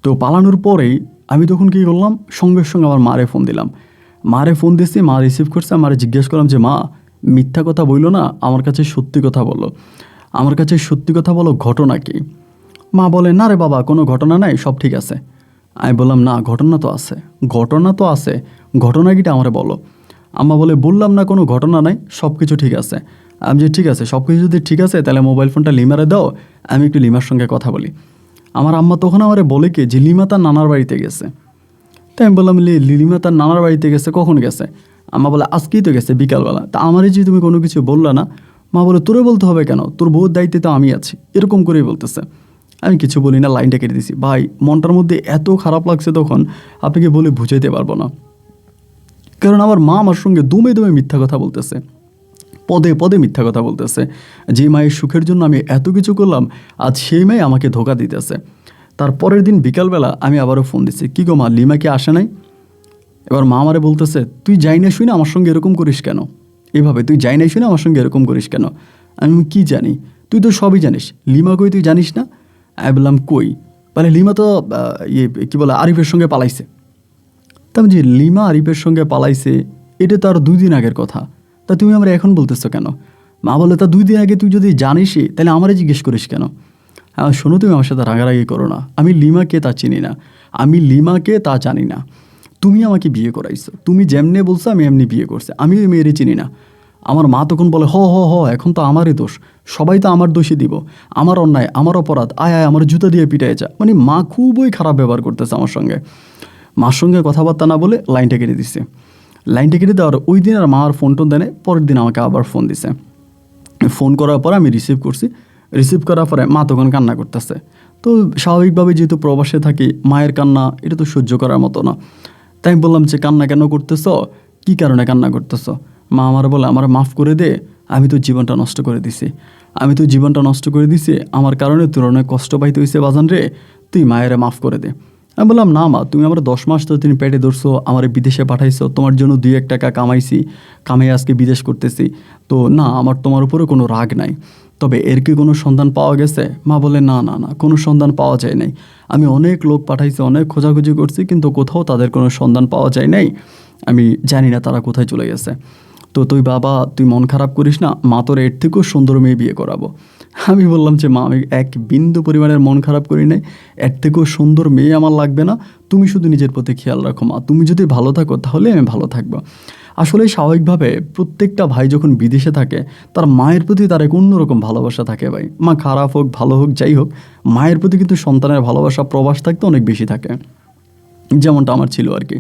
তো পালানোর পরেই আমি তখন কী করলাম, সঙ্গে সঙ্গে আমার মারে ফোন দিলাম। মারে ফোন দিয়েছি, মা রিসিভ করছে। মারে জিজ্ঞেস করলাম যে মা, মিথ্যা কথা বললো না, আমার কাছে সত্যি কথা বলো, আমার কাছে সত্যি কথা বলো, ঘটনা কি? মা বলে না রে বাবা, কোনো ঘটনা নাই, সব ঠিক আছে। আমি বললাম না, ঘটনা তো আছে, ঘটনা কিটা আমারে বলো। আম্মা বলে বললাম না কোনো ঘটনা নাই, সব কিছু ঠিক আছে। আমি যে ঠিক আছে, সব কিছু যদি ঠিক আছে তাহলে মোবাইল ফোনটা লিমারে দাও, আমি একটু লিমার সঙ্গে কথা বলি। আমার আম্মা তখন আমারে বলে কি যে লিমা তার নানার বাড়িতে গেছে। তাই আমি বললাম লিলিমা তার নানার বাড়িতে গেছে, কখন গেছে? আম্মা বলে আজকেই তো গেছে বিকালবেলা। তা আমারই যে তুমি কোনো কিছু বললা না। মা বলে তোরে বলতে হবে কেন, তোর বউর দায়িত্বে তো আমি আছি, এরকম করেই বলতেছে। আমি কিছু বলি না, লাইনটা কেটে দিছি। ভাই মনটার মধ্যে এত খারাপ লাগছে তখন, আপনাকে বলে বুঝাইতে পারবো না। কারণ আমার মা আমার সঙ্গে দমে মিথ্যা কথা বলতেছে, পদে পদে মিথ্যা কথা বলতেছে। যে মায়ের সুখের জন্য আমি এত কিছু করলাম, আজ সেই মেয়ে আমাকে ধোকা দিতেছে। তার পরের দিন বিকালবেলা আমি আবারও ফোন দিচ্ছি, কী গো মা, লিমা কি আসে নাই? এবার মা আমারে বলতেছে তুই যাই না শুই না আমার সঙ্গে এরকম করিস কেন, এভাবে তুই যাই না শুই না আমার সঙ্গে এরকম করিস কেন? আমি কি জানি, তুই তো সবই জানিস, লিমা কই তুই জানিস না? আমি বললাম কই? বলে লিমা তো কী বলে আরিফের সঙ্গে পালাইছে। তা যে লিমা আরিফের সঙ্গে পালাইছে, এটা তো আর 2 দিন আগের কথা, তা তুমি আমরা এখন বলতেছো কেন? মা বলে তা 2 দিন আগে তুই যদি জানিসই তাহলে আমারে জিজ্ঞেস করিস কেন? শোনো, তুমি আমার সাথে রাগারাগি করো না, আমি লিমাকে তা চিনি না, আমি লিমাকে তা জানি না। তুমি আমাকে বিয়ে করাইছো, তুমি যেমনে বলছো আমি এমনি বিয়ে করছি, আমি ওই মেয়েরে চিনি না। আমার মা তখন বলে হ হ হ, এখন তো আমারই দোষ, সবাই তো আমার দোষই দিব, আমার অন্যায়, আমার অপরাধ, আয় আমার জুতা দিয়ে পিটাই যা। মানে মা খুবই খারাপ ব্যবহার করতেছে আমার সঙ্গে। মার সঙ্গে কথাবার্তা না বলে লাইনটা কেটে দিচ্ছে। লাইনটা কেটে দেওয়ার ওই দিন আর মা আর ফোন টোন দেয়, পরের দিন আমাকে আবার ফোন দিছে। ফোন করার পর আমি রিসিভ করছি, রিসিভ করার পরে মা তখন কান্না করতেছে। তো স্বাভাবিকভাবে যেহেতু প্রবাসে থাকি, মায়ের কান্না এটা তো সহ্য করার মতো না। তাই আমি বললাম যে কান্না কেন করতেছ, কী কারণে কান্না করতেছ? মা আমার বলে আমার মাফ করে দে, আমি তো জীবনটা নষ্ট করে দিছি, আমার কারণে তোর অনেক কষ্ট পাইতে হয়েছে বাজান রে, তুই মায়েরে মাফ করে দে। আমি বললাম না মা, তুমি আমার 10 মাস তো তুমি পেটে ধরছো, আমার বিদেশে পাঠাইছো, তোমার জন্য 2-1 টাকা কামাইছি, কামাই আজকে বিদেশ করতেছি, তো না আমার তোমার উপরে কোনো রাগ নাই। তবে এর কি কোনো সন্ধান পাওয়া গেছে? মা বলে না না না, কোনো সন্ধান পাওয়া যায় নাই। আমি অনেক লোক পাঠাইছি, অনেক খোঁজাখুঁজি করছি, কিন্তু কোথাও তাদের কোনো সন্ধান পাওয়া যায় নাই। আমি জানি না তারা কোথায় চলে গেছে। তো তুই বাবা, তুই মন খারাপ করিস না, মা তোর এর থেকেও সুন্দর মেয়ে বিয়ে করাবো। আমি বললাম যে মা, আমি এক বিন্দু পরিমাণের মন খারাপ করি নাই, এর থেকেও সুন্দর মেয়ে আমার লাগবে না, তুমি শুধু নিজের প্রতি খেয়াল রাখো মা, তুমি যদি ভালো থাকো তাহলে আমি ভালো থাকবো। আসলে স্বাভাবিকভাবে প্রত্যেকটা ভাই যখন বিদেশে থাকে, তার মায়ের প্রতি তার এক অন্যরকম ভালোবাসা থাকে ভাই। মা খারাপ হোক ভালো হোক যাই হোক, মায়ের প্রতি কিন্তু সন্তানের ভালোবাসা প্রবাস থাকতে অনেক বেশি থাকে, যেমনটা আমার ছিল আর কি।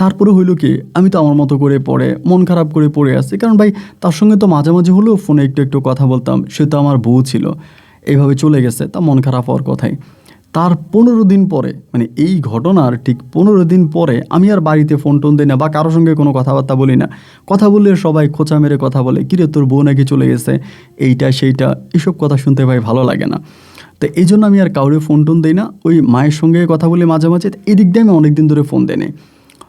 তারপরে হইলো কি, আমি তো আমার মতো করে পড়ে মন খারাপ করে পড়ে আছি, কারণ ভাই তার সঙ্গে তো মাঝে মাঝে হলেও ফোনে একটু একটু কথা বলতাম, সে তো আমার বউ ছিল, এইভাবে চলে গেছে, তা মন খারাপ হওয়ার কথাই। তার 15 দিন পরে, মানে এই ঘটনার ঠিক 15 দিন পরে আমি আর বাড়িতে ফোন টোন দিই না বা কারোর সঙ্গে কোনো কথাবার্তা বলি না। কথা বললে সবাই খোঁচা মেরে কথা বলে, কিরে তোর বউ নাকি চলে গেছে, এইটা সেইটা, এসব কথা শুনতে ভাই ভালো লাগে না। তো এই জন্য আমি আর কাউরে ফোন টোন দিই না, ওই মায়ের সঙ্গে কথা বলি মাঝে মাঝে, এদিক দিয়ে আমি অনেক দিন ধরে ফোন দিই নি।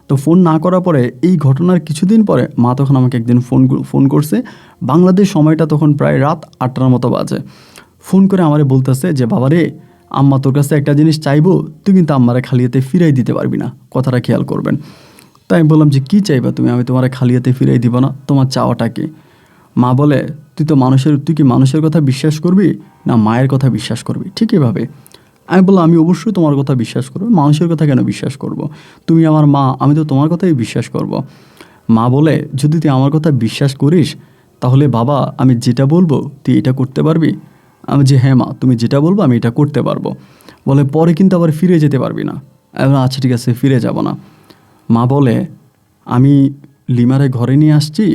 তো ফোন না করার পরে এই ঘটনার কিছুদিন পরে মা তখন আমাকে একদিন ফোন করছে। বাংলাদেশ সময়টা তখন প্রায় রাত 8টার মতো বাজে। ফোন করে আমারে বলতেছে যে বাবা রে, আম্মা তোর কাছে একটা জিনিস চাইবো, তুই কিন্তু আম্মারে খালি হাতে ফিরাই দিতে পারবি না, কথাটা খেয়াল করবেন। তাই আমি বললাম যে কী চাইবা তুমি, আমি তোমারে খালি হাতে ফিরাই দিব না, তোমার চাওয়াটা কি? মা বলে তুই কি মানুষের কথা বিশ্বাস করবি না মায়ের কথা বিশ্বাস করবি? ঠিক এভাবে আমি বললাম আমি অবশ্যই তোমার কথা বিশ্বাস করবো, মানুষের কথা কেন বিশ্বাস করব? তুমি আমার মা, আমি তো তোমার কথাই বিশ্বাস করব। মা বলে যদি তুই আমার কথা বিশ্বাস করিস তাহলে বাবা আমি যেটা বলবো তুই এটা করতে পারবি? আমি যে হ্যাঁ মা, তুমি যেটা বলবো আমি এটা করতে পারবো। বলে পরে কিন্তু আবার ফিরে যেতে পারবি না। আমি বললাম, আচ্ছা ঠিক আছে, ফিরে যাব না। মা বলে আমি লিমারে ঘরে নিয়ে আসছি,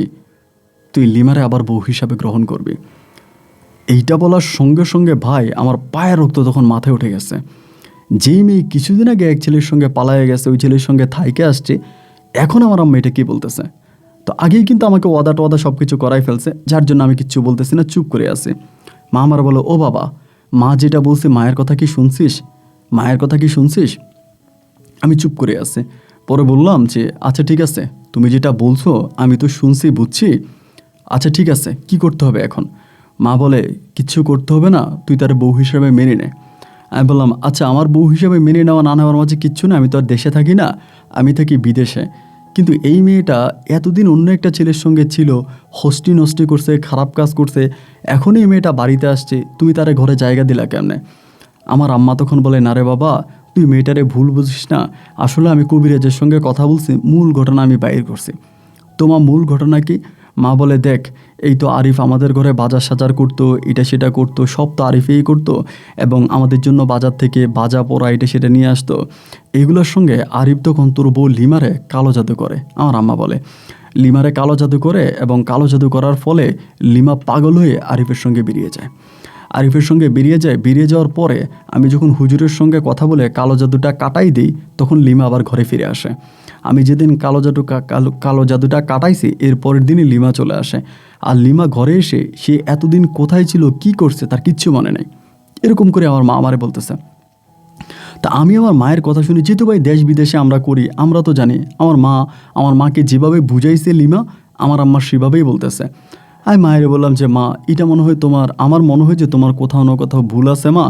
তুই লিমারে আবার বউ হিসাবে গ্রহণ করবি। এইটা বলার সঙ্গে সঙ্গে ভাই আমার পায়ের রক্ত তখন মাথায় উঠে গেছে। যেই মেয়ে কিছুদিন আগে এক ছেলের সঙ্গে পালায়ে গেছে, ওই ছেলের সঙ্গে থাইকে আসছে, এখন আমার আম্মা এটা কী বলতেছে? তো আগেই কিন্তু আমাকে ওয়াদা টোয়াদা সব কিছু করাই ফেলছে, যার জন্য আমি কিচ্ছু বলতেছি না, চুপ করে আছি। মা আমার বলো, ও বাবা, মা যেটা বলছে মায়ের কথা কি শুনছিস? মায়ের কথা কি শুনছিস? আমি চুপ করে আছি। পরে বললাম যে আচ্ছা ঠিক আছে, তুমি যেটা বলছো আমি তো শুনছি বুঝছি, আচ্ছা ঠিক আছে, কি করতে হবে এখন? মা বলে কিচ্ছু করতে হবে না, তুই তার বউ হিসেবে মেনে নে। আমি বললাম আচ্ছা, আমার বউ হিসেবে মেনে নেওয়া না নেওয়ার মাঝে কিচ্ছু না, আমি তো আর দেশে থাকি না, আমি থাকি বিদেশে। কিন্তু এই মেয়েটা এতদিন অন্য একটা ছেলের সঙ্গে ছিল, হস্টি নষ্টি করছে, খারাপ কাজ করছে, এখন এই মেয়েটা বাড়িতে আসছে, তুমি তারে ঘরে জায়গা দিলা কেমনে? আমার আম্মা তখন বলে না রে বাবা, তুই মেয়েটারে ভুল বুঝিস না, আসলে আমি কবিরাজের সঙ্গে কথা বলছি, মূল ঘটনা আমি বাইর করছি। তোমার মূল ঘটনা কি? মা বলে দেখ, এই তো আরিফ আমাদের ঘরে বাজার সাজার করতো, এটা সেটা করতো, সব তো আরিফেই করতো, এবং আমাদের জন্য বাজার থেকে বাজা পোড়া এটা সেটা নিয়ে আসতো। এইগুলোর সঙ্গে আরিফ তখন তোর বউ লিমারে কালো জাদু করে। আমার আম্মা বলে লিমারে কালো জাদু করে, এবং কালো জাদু করার ফলে লিমা পাগল হয়ে আরিফের সঙ্গে বেরিয়ে যায়। বেরিয়ে যাওয়ার পরে আমি যখন হুজুরের সঙ্গে কথা বলে কালো জাদুটা কাটাই দিই, তখন লিমা আবার ঘরে ফিরে আসে। আমি যেদিন কালো জাদুটা কাটাইছি এর পরের দিনই লিমা চলে আসে। আর লিমা ঘরে এসে সে এতদিন কোথায় ছিল, কি করছে তার কিচ্ছু মনে নেই। এরকম করে আমার মা আমারে বলতেছে। তা আমি আমার মায়ের কথা শুনি, যেহেতু ভাই দেশ বিদেশে আমরা করি, আমরা তো জানি আমার মাকে যেভাবে বুঝাইছে লিমা, আমার আম্মা সেভাবেই বলতেছে। আমি মায়ের বললাম যে মা, এটা মনে হয় আমার মনে হয় যে তোমার কোথাও না কোথাও ভুল আছে মা,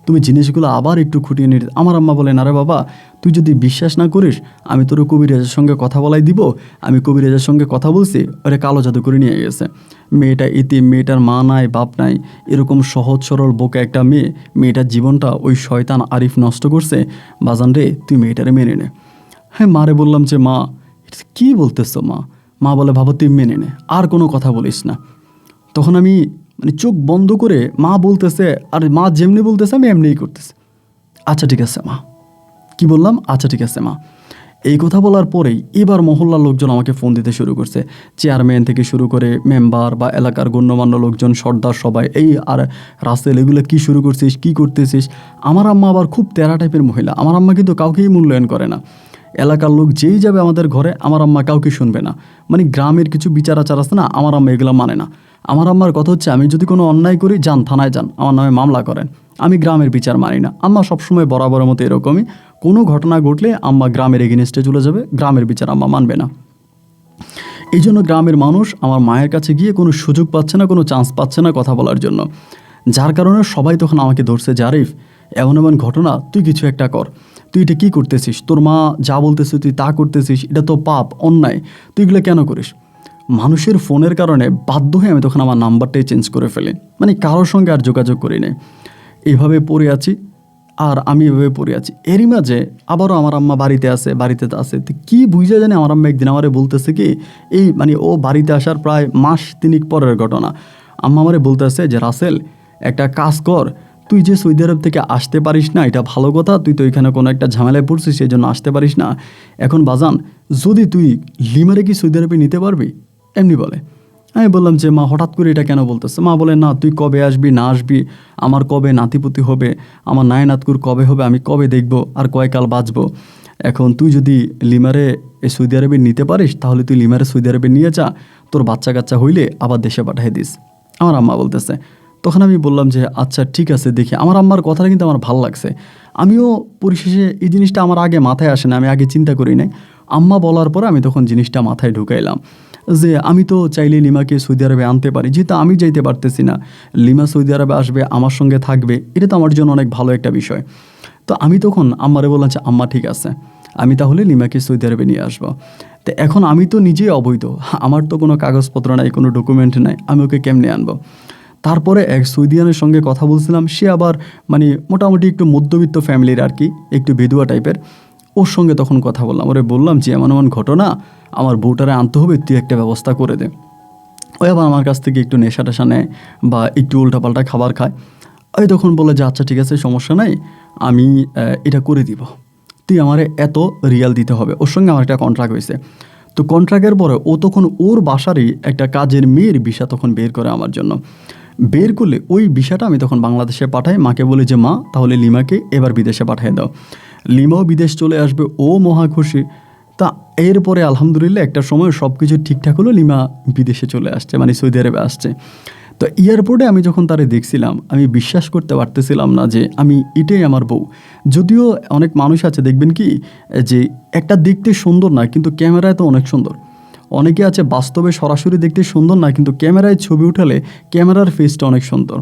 তুমি জিনিসগুলো আবার একটু খুঁটিয়ে নিয়ে। আমার আম্মা বলে না রে বাবা, তুই যদি বিশ্বাস না করিস আমি তোর কবিরাজের সঙ্গে কথা বলাই দিব। আমি কবিরাজের সঙ্গে কথা বলছি, ওরে কালো জাদু করে নিয়ে গেছে। মেয়েটা ইতিম, মেয়েটার মা নাই বাপ নাই, এরকম সহজ সরল বোকা একটা মেয়েটার জীবনটা ওই শয়তান আরিফ নষ্ট করছে। বাজান রে, তুই মেয়েটারে মেনে নে। হ্যাঁ মারে বললাম যে মা, কী বলতেছো মা? মা বলে বাবা তুই মেনে নে, আর কোনো কথা বলিস না। তখন আমি মানে চোখ বন্ধ করে, মা বলতেছে আর মা যেমনি বলতেছে আমি এমনিই করতেছি। আচ্ছা ঠিক আছে মা। কি বললাম? আচ্ছা ঠিক আছে মা। এই কথা বলার পরেই এবার মহল্লার লোকজন আমাকে ফোন দিতে শুরু করছে। চেয়ারম্যান থেকে শুরু করে মেম্বার বা এলাকার গণ্যমান্য লোকজন, সর্দার সবাই, এই আর রাসেল, এগুলো কি শুরু করছিস, কি করতেছিস? আমার আম্মা আবার খুব তেরা টাইপের মহিলা। আমার আম্মা কিন্তু কাউকেই মূল্যায়ন করে না। এলাকার লোক যেই যাবে আমাদের ঘরে, আমার আম্মা কাউকে শুনবে না। মানে গ্রামের কিছু বিচার আচার আছে না, আমার আম্মা এগুলো মানে না। আমার আম্মার কথা হচ্ছে, আমি যদি কোনো অন্যায় করি, যান থানায় যান, আমার নামে মামলা করেন, আমি গ্রামের বিচার মানি না। আম্মা সবসময় বরাবরের মতো এরকমই, কোনো ঘটনা ঘটলে আম্মা গ্রামের এগেনিস্টে চলে যাবে, গ্রামের বিচার আম্মা মানবে না। এই জন্য গ্রামের মানুষ আমার মায়ের কাছে গিয়ে কোনো সুযোগ পাচ্ছে না, কোনো চান্স পাচ্ছে না কথা বলার জন্য। যার কারণে সবাই তখন আমাকে ধরছে যে আরিফ, এমন এমন ঘটনা, তুই কিছু একটা কর, তুই এটা কী করতেছিস? তোর মা যা বলতেছে তুই তা করতেছিস, এটা তো পাপ, অন্যায়, তুই এগুলো কেন করিস? মানুষের ফোনের কারণে বাধ্য হয়ে আমি তখন আমার নাম্বারটাই চেঞ্জ করে ফেলি, মানে কারোর সঙ্গে আর যোগাযোগ করি নাই। এইভাবে পড়ে আছি, আর আমি এভাবে পড়ে আছি। এরই মাঝে আবারও আমার আম্মা বাড়িতে আছে। তো কী বুঝা জানি আমার আম্মা একদিন আমারে বলতেছে কি, এই মানে ও বাড়িতে আসার প্রায় মাস তিনিক পরের ঘটনা, আম্মা আমারে বলতেছে যে রাসেল, একটা কাজ কর, তুই যে সৌদি আরব থেকে আসতে পারিস না, এটা ভালো কথা, তুই তো এখানে কোনো একটা ঝামেলায় পড়ছিস, সেই জন্য আসতে পারিস না। এখন বাজান, যদি তুই লিমারে কি সৌদি আরবে নিতে পারবি, এমনি বলে। আমি বললাম যে মা হঠাৎ করে এটা কেন বলতেছে? মা বলে না, তুই কবে আসবি না আসবি, আমার কবে নাতিপুতি হবে, আমার নাতকুর কবে হবে, আমি কবে দেখব, আর কয়কাল বাঁচবো। এখন তুই যদি লিমারে সৌদি আরবে নিতে পারিস তাহলে তুই লিমারে সৌদি আরবে নিয়ে যা, তোর বাচ্চা কাচ্চা হইলে আবার দেশে পাঠিয়ে দিস, আমার আম্মা বলতেছে। তখন আমি বললাম যে আচ্ছা ঠিক আছে দেখি। আমার আম্মার কথাটা কিন্তু আমার ভালো লাগছে। আমিও পরিশেষে এই জিনিসটা আমার আগে মাথায় আসে না, আমি আগে চিন্তা করি নাই। আম্মা বলার পরে আমি তখন জিনিসটা মাথায় ঢুকাইলাম যে আমি তো চাইলে লিমাকে সৌদি আরবে আনতে পারি, যেহেতু আমি যাইতে পারতেছি না, লিমা সৌদি আরবে আসবে, আমার সঙ্গে থাকবে, এটা তো আমার জন্য অনেক ভালো একটা বিষয়। তো আমি তখন আম্মারে বললাম যে আম্মা ঠিক আছে, আমি তাহলে লিমাকে সৌদি আরবে নিয়ে আসবো। তো এখন আমি তো নিজেই অবৈধ, আমার তো কোনো কাগজপত্র নাই, কোনো ডকুমেন্ট নাই, আমি ওকে কেমনে আনবো? তারপরে এক সৌদিয়ানের সঙ্গে কথা বলছিলাম, সে আবার মানে মোটামুটি একটু মধ্যবিত্ত ফ্যামিলির আর কি, একটু বেদুয়া টাইপের। ওর সঙ্গে তখন কথা বললাম, ওরে বললাম যে এমন এমন ঘটনা, আমার বউটারে আনতে হবে, তুই একটা ব্যবস্থা করে দে। ওই আবার আমার কাছ থেকে একটু নেশা টেশা নেয় বা একটু উল্টাপাল্টা খাবার খায়। ওই তখন বলে যে আচ্ছা ঠিক আছে সমস্যা নাই, আমি এটা করে দিব, তুই আমারে এত রিয়াল দিতে হবে। ওর সঙ্গে আমার একটা কন্ট্রাক্ট হয়েছে। তো কন্ট্রাক্টের পরে ও তখন ওর বাসারই একটা কাজের মেয়ের ভিসা তখন বের করে আমার জন্য। বের করলে ওই ভিসাটা আমি তখন বাংলাদেশে পাঠাই, মাকে বলি যে মা তাহলে লিমাকে এবার বিদেশে পাঠিয়ে দাও। লিমাও বিদেশ চলে আসবে, ও মহা খুশি। তা এরপরে আলহামদুলিল্লাহ একটা সময় সব কিছু ঠিকঠাক হলো, লিমা বিদেশে চলে আসছে, মানে সৌদি আরবে আসছে। তো এয়ারপোর্টে আমি যখন তারে দেখছিলাম, আমি বিশ্বাস করতে পারতেছিলাম না যে আমি এটাই আমার বউ। যদিও অনেক মানুষ আছে দেখবেন কি, যে একটা দেখতে সুন্দর না কিন্তু ক্যামেরায় তো অনেক সুন্দর। অনেকে আছে বাস্তবে সরাসরি দেখতে সুন্দর না কিন্তু ক্যামেরায় ছবি উঠালে ক্যামেরার ফেসটা অনেক সুন্দর।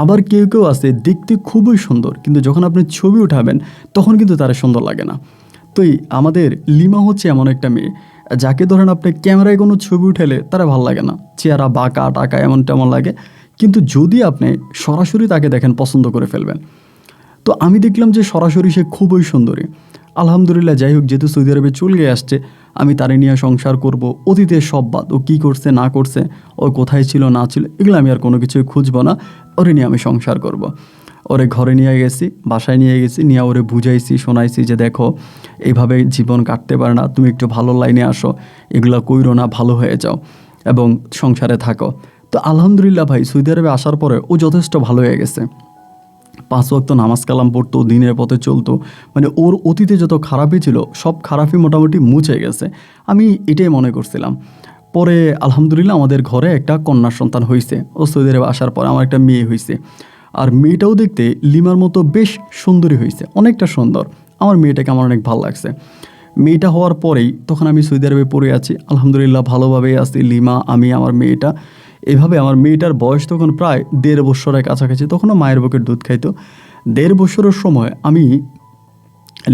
আবার কেউ কেউ আছে দেখতে খুবই সুন্দর কিন্তু যখন আপনি ছবি উঠাবেন তখন কিন্তু তারা সুন্দর লাগে না। তো আমাদের লিমা হচ্ছে এমন একটা মেয়ে যাকে ধরেন আপনি ক্যামেরায় কোনো ছবি উঠালে তারা ভালো লাগে না, চেহারা বাঁকা টাকা এমন তেমন লাগে, কিন্তু যদি আপনি সরাসরি তাকে দেখেন পছন্দ করে ফেলবেন। তো আমি দেখলাম যে সরাসরি সে খুবই সুন্দরী। আলহামদুলিল্লাহ, যাই হোক, যেহেতু সৌদি আরবে চলে আসছে, আমি তারে নিয়ে সংসার করব। অতীতের সব বাদ, ও কী করছে না করছে, ও কোথায় ছিল না ছিল, এগুলো আমি আর কোনো কিছুই খুঁজবো না, ওরে নিয়ে আমি সংসার করব। ওরে ঘরে নিয়ে গেছি, বাসায় নিয়ে গেছি, নিয়ে ওরে বুঝাইছি শোনাইছি যে দেখো এইভাবে জীবন কাটতে পারে না, তুমি একটু ভালো লাইনে আসো, এগুলো কইরো না, ভালো হয়ে যাও এবং সংসারে থাকো। তো আলহামদুলিল্লাহ ভাই, সৌদি আরবে আসার পরে ও যথেষ্ট ভালো হয়ে গেছে। 5 ওয়াক্ত নামাজ কালাম পড়তো, দিনের পথে চলতো, মানে ওর অতীতে যত খারাপই ছিল সব খারাপই মোটামুটি মুছে গেছে, আমি এটাই মনে করছিলাম। পরে আলহামদুলিল্লাহ আমাদের ঘরে একটা কন্যা সন্তান হয়েছে, ও সৌদি আরবে আসার পরে আমার একটা মেয়ে হয়েছে। আর মেয়েটাও দেখতে লিমার মতো বেশ সুন্দরী হয়েছে, অনেকটা সুন্দর। আমার মেয়েটাকে আমার অনেক ভালো লাগছে। মেয়েটা হওয়ার পরেই তখন আমি সৌদি আরবে পড়ে আছি, আলহামদুলিল্লাহ ভালোভাবেই আছি, লিমা, আমি, আমার মেয়েটা। এভাবে আমার মেয়েটার বয়স তখন প্রায় 1.5 বছরের কাছাকাছি, তখনও মায়ের বুকের দুধ খাইতো। 1.5 বছরের সময় আমি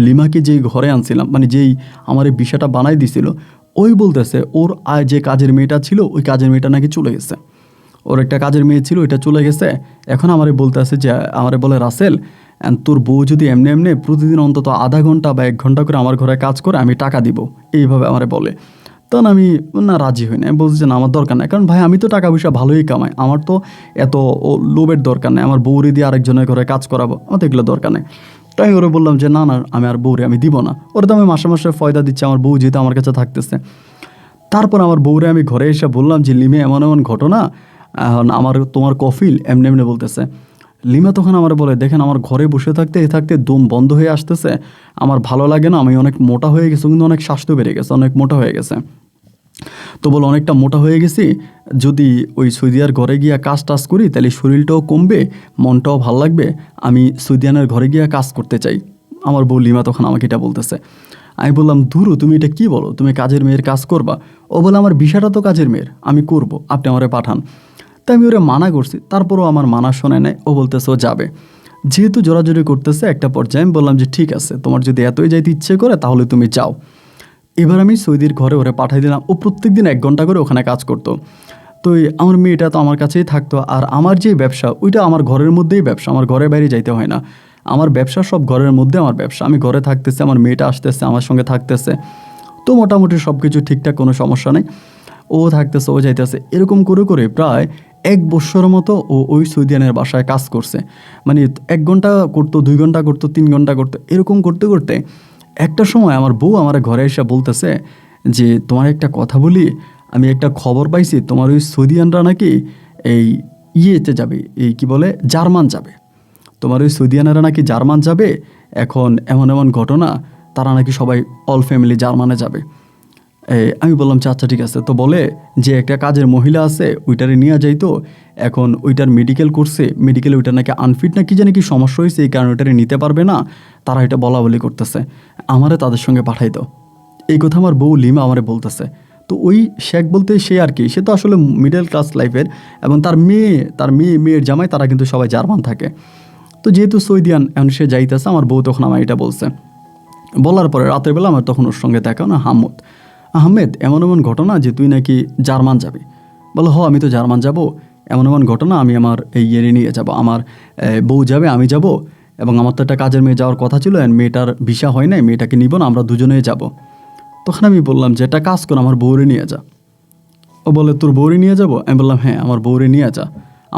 লিমাকে যেই ঘরে আনছিলাম, মানে যেই আমার এই বিষয়টা বানাই দিছিল, ওই বলতেছে ওর যে কাজের মেয়েটা ছিল ওই কাজের মেয়েটা নাকি চলে গেছে। ওর একটা কাজের মেয়ে ছিল, এটা চলে গেছে। এখন আমারে বলতেছে যে, আমারে বলে রাসেল, তোর বউ যদি এমনি এমনি প্রতিদিন অন্তত আধা ঘন্টা বা 1 ঘন্টা করে আমার ঘরে কাজ করে, আমি টাকা দিব, এইভাবে আমারে বলে। তখন আমি না রাজি হই না, আমি বলছি যে না, আমার দরকার নাই, কারণ ভাই আমি তো টাকা পয়সা ভালোই কামাই, আমার তো এত লোভের দরকার নেই, আমার বউরে দিয়ে আরেকজনের ঘরে কাজ করাবো, আমার তো এগুলো দরকার নেই। তাই ওরে বললাম যে না না, আমি আর বউরে আমি দিব না, ওরা তো আমি মাসে মাসে ফয়দা দিচ্ছি, আমার বউ যেহেতু আমার কাছে থাকতেছে। তারপর আমার বউরে আমি ঘরে এসে বললাম যে লিমে এমন এমন ঘটনা, আমার তোমার কফিল এমনি এমনি বলতেছে। লিমা তখন আমার বলে, দেখেন আমার ঘরে বসে থাকতে থাকতে দম বন্ধ হয়ে আসতেছে, আমার ভালো লাগে না, আমি অনেক মোটা হয়ে গেছি, কিন্তু অনেক স্বাস্থ্য বেড়ে গেছে, অনেক মোটা হয়ে গেছে। তো বলো অনেকটা মোটা হয়ে গেছি, যদি ওই সৌদিয়ার ঘরে গিয়া কাজ টাজ করি তাহলে শরীরটাও কমবে, মনটাও ভালো লাগবে, আমি সৌদিয়ানের ঘরে গিয়া কাজ করতে চাই। আমার বউ লিমা তখন আমাকে এটা বলতেছে। আমি বললাম ধুরু, তুমি এটা কি বলো, তুমি কাজের মেয়ের কাজ করবা? ও বলে আমার বিষয়টা তো কাজের মেয়ের, আমি করব, আপনি আমারে পাঠান। তাই আমি ওরে মানা করছি, তারপরও আমার মানা শোনে নেয়, ও বলতেছে ও যাবে। যেহেতু জোরাজোরি করতেছে, একটা পর্যায়ে আমি বললাম যে ঠিক আছে, তোমার যদি এতই যাইতে ইচ্ছে করে তাহলে তুমি যাও। এবার আমি সৌদির ঘরে ওরে পাঠাই দিলাম, ও প্রত্যেকদিন 1 ঘন্টা করে ওখানে কাজ করতো। তো আমার মেয়েটা তো আমার কাছেই থাকতো, আর আমার যে ব্যবসা ওইটা আমার ঘরের মধ্যেই ব্যবসা, আমার ঘরের বাইরে যাইতে হয় না, আমার ব্যবসা সব ঘরের মধ্যে আমার ব্যবসা, আমি ঘরে থাকতেছে, আমার মেয়েটা আসতেছে আমার সঙ্গে থাকতেছে, তো মোটামুটি সব কিছু ঠিকঠাক, কোনো সমস্যা নেই। ও থাকতেছে, ও যাইতেছে, এরকম করে করে প্রায় 1 বছরের মতো ও ওই সৌদিয়ানের বাসায় কাজ করছে। মানে 1 ঘন্টা করতো, 2 ঘন্টা করতো, 3 ঘন্টা করতো, এরকম করতে করতে একটা সময় আমার বউ আমার ঘরে এসে বলতেছে যে তোমার একটা কথা বলি, আমি একটা খবর পাইছি তোমার ওই সৌদিয়ানরা নাকি এই ইয়েতে যাবে, এই কি বলে জার্মান যাবে, তোমার ওই সৌদিয়ানেরা নাকি জার্মান যাবে। এখন এমন এমন ঘটনা, তারা নাকি সবাই অল ফ্যামিলি জার্মানে যাবে। আমি বললাম যে আচ্ছা ঠিক আছে। তো বলে যে একটা কাজের মহিলা আছে ওইটারে নিয়ে যাইতো, এখন ওইটার মেডিকেল করছে, মেডিকেলে ওইটা নাকি আনফিট না কি জানি কি সমস্যা হয়েছে, এই কারণে ওইটারে নিতে পারবে না, তারা এটা বলা বলি করতেছে, আমারে তাদের সঙ্গে পাঠাই দাও। এই কথা আমার বউ লিমা আমারে বলতেছে। তো ওই শেখ বলতে সে আর কি, সে তো আসলে মিডল ক্লাস লাইফের, এবং তার মেয়ের জামাই, তারা কিন্তু সবাই জার্মান থাকে। তো যেহেতু সৌদিয়ান, এখন সে যাইতেছে, আমার বউ তখন আমার এটা বলছে। বলার পরে রাতের বেলা আমার তখন ওর সঙ্গে দেখা না, আহমেদ এমন এমন ঘটনা যে তুই নাকি জার্মান যাবি। বলো হ, আমি তো জার্মান যাব, এমন এমন ঘটনা, আমি আমার এই ইয়ে নিয়ে যাব, আমার বউ যাবে, আমি যাব, এবং আমার তো একটা কাজের মেয়ে যাওয়ার কথা ছিল, মেয়েটার ভিসা হয় নাই, মেয়েটাকে নিব না, আমরা দুজনেই যাব। তখন আমি বললাম যে একটা কাজ কর, আমার বউরে নিয়ে যা। ও বলে তোর বউরে নিয়ে যাব? আমি বললাম হ্যাঁ, আমার বউরে নিয়ে যা,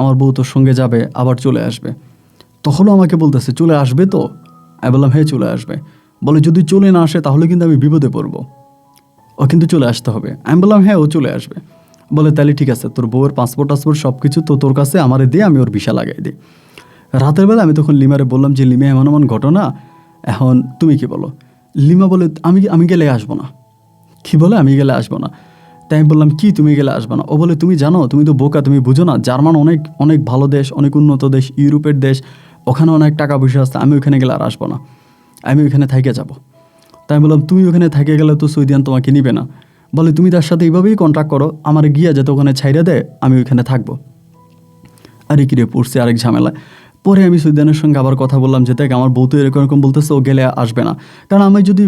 আমার বউ তোর সঙ্গে যাবে, আবার চলে আসবে। তখনও আমাকে বলতেছে চলে আসবে তো? আমি বললাম হ্যাঁ চলে আসবে। বলে যদি চলে না আসে তাহলে কিন্তু আমি বিপদে পড়বো, ও কিন্তু চলে আসতে হবে। আমি বললাম হ্যাঁ ও চলে আসবে। বলে তাহলে ঠিক আছে, তোর বউয়ের পাসপোর্ট সব কিছু তো তোর কাছে, আমারে দিয়ে, আমি ওর ভিসা লাগাই দিই। রাতের বেলা আমি তখন লিমারে বললাম যে লিমা এমন এমন ঘটনা, এখন তুমি কি বলো? লিমা বলে আমি গেলে আসবো না। কি বলে আমি গেলে আসবো না? তাই আমি বললাম কি তুমি গেলে আসবে না? ও বলে তুমি জানো, তুমি তো বোকা, তুমি বুঝো না, জার্মান অনেক অনেক ভালো দেশ, অনেক উন্নত দেশ, ইউরোপের দেশ, ওখানে অনেক টাকা পয়সা আছে, আমি ওখানে গেলে আর আসবো না, আমি ওখানে থেকে যাব। তাই আমি বললাম তুমি ওখানে থেকে গেলে তো সৌদিয়ান তোমাকে নিবে না। বলে তুমি তার সাথে এইভাবেই কন্ট্রাক্ট করো, আমার গিয়া যাতে ওখানে ছাইড়া দেয়, আমি ওইখানে থাকবো। আরে কিরে পড়ছে আরেক ঝামেলা। পরে আমি সৌদিয়ানের সঙ্গে আবার কথা বললাম যে দেখ আমার বউ তো এরকম এরকম বলতেছে, ও গেলে আসবে না, কারণ আমি যদি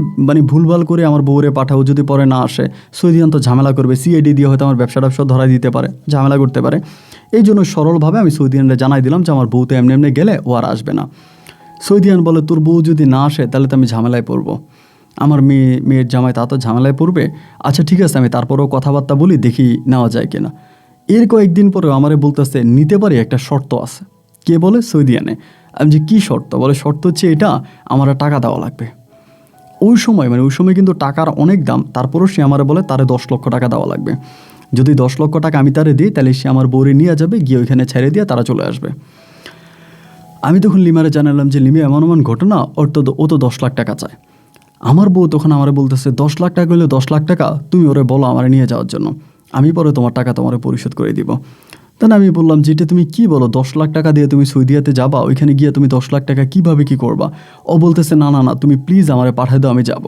ভুলভাল করে আমার বউরে পাঠাও, যদি পরে না আসে, সৌদিয়ান তো ঝামেলা করবে, সিআইডি দিয়ে হয়তো আমার ব্যবসা ধরাই দিতে পারে, ঝামেলা করতে পারে। এই জন্য সরলভাবে আমি সৌদিয়ানরে জানাই দিলাম যে আমার বউ তো এমনি এমনি গেলে ও আর আসবে না। সৌদিয়ান বলে তোর বউ যদি না আসে তাহলে তো আমি ঝামেলায় পড়বো, আমার মেয়ের জামাই তা তো ঝামেলায় পড়বে। আচ্ছা ঠিক আছে, আমি তারপরেও কথাবার্তা বলি, দেখি নেওয়া যায় কিনা। এর কয়েকদিন পরেও আমারে বলতেছে নিতে পারি, একটা শর্ত আছে। কে বলে? সৌদিয়ানে। আমি যে কী শর্ত? বলে শর্ত হচ্ছে এটা, আমার টাকা দেওয়া লাগবে। ওই সময় কিন্তু টাকার অনেক দাম, তারপরও সে আমার বলে তারে 10 লক্ষ টাকা দেওয়া লাগবে। যদি 10 লক্ষ টাকা আমি তারে দিই তাহলে সে আমার বউরে নিয়ে যাবে, গিয়ে ওইখানে ছেড়ে দিয়ে তারা চলে আসবে। আমি তখন লিমারে জানালাম যে লিমা এমন এমন ঘটনা, ও তো 10 লাখ টাকা চায়। আমার বউ তখন আমারে বলতেছে 10 লাখ টাকা হলে 10 লাখ টাকা, তুমি ওরে বলো আমার নিয়ে যাওয়ার জন্য, আমি পরে তোমার টাকা তোমার পরিশোধ করে দিব। তাহলে আমি বললাম যে এটা তুমি কি বলো, 10 লাখ টাকা দিয়ে তুমি সৌদিয়াতে যাবা, ওইখানে গিয়ে তুমি 10 লাখ টাকা কীভাবে কী করবা? ও বলতেছে না না না, তুমি প্লিজ আমারে পাঠাই দাও, আমি যাব।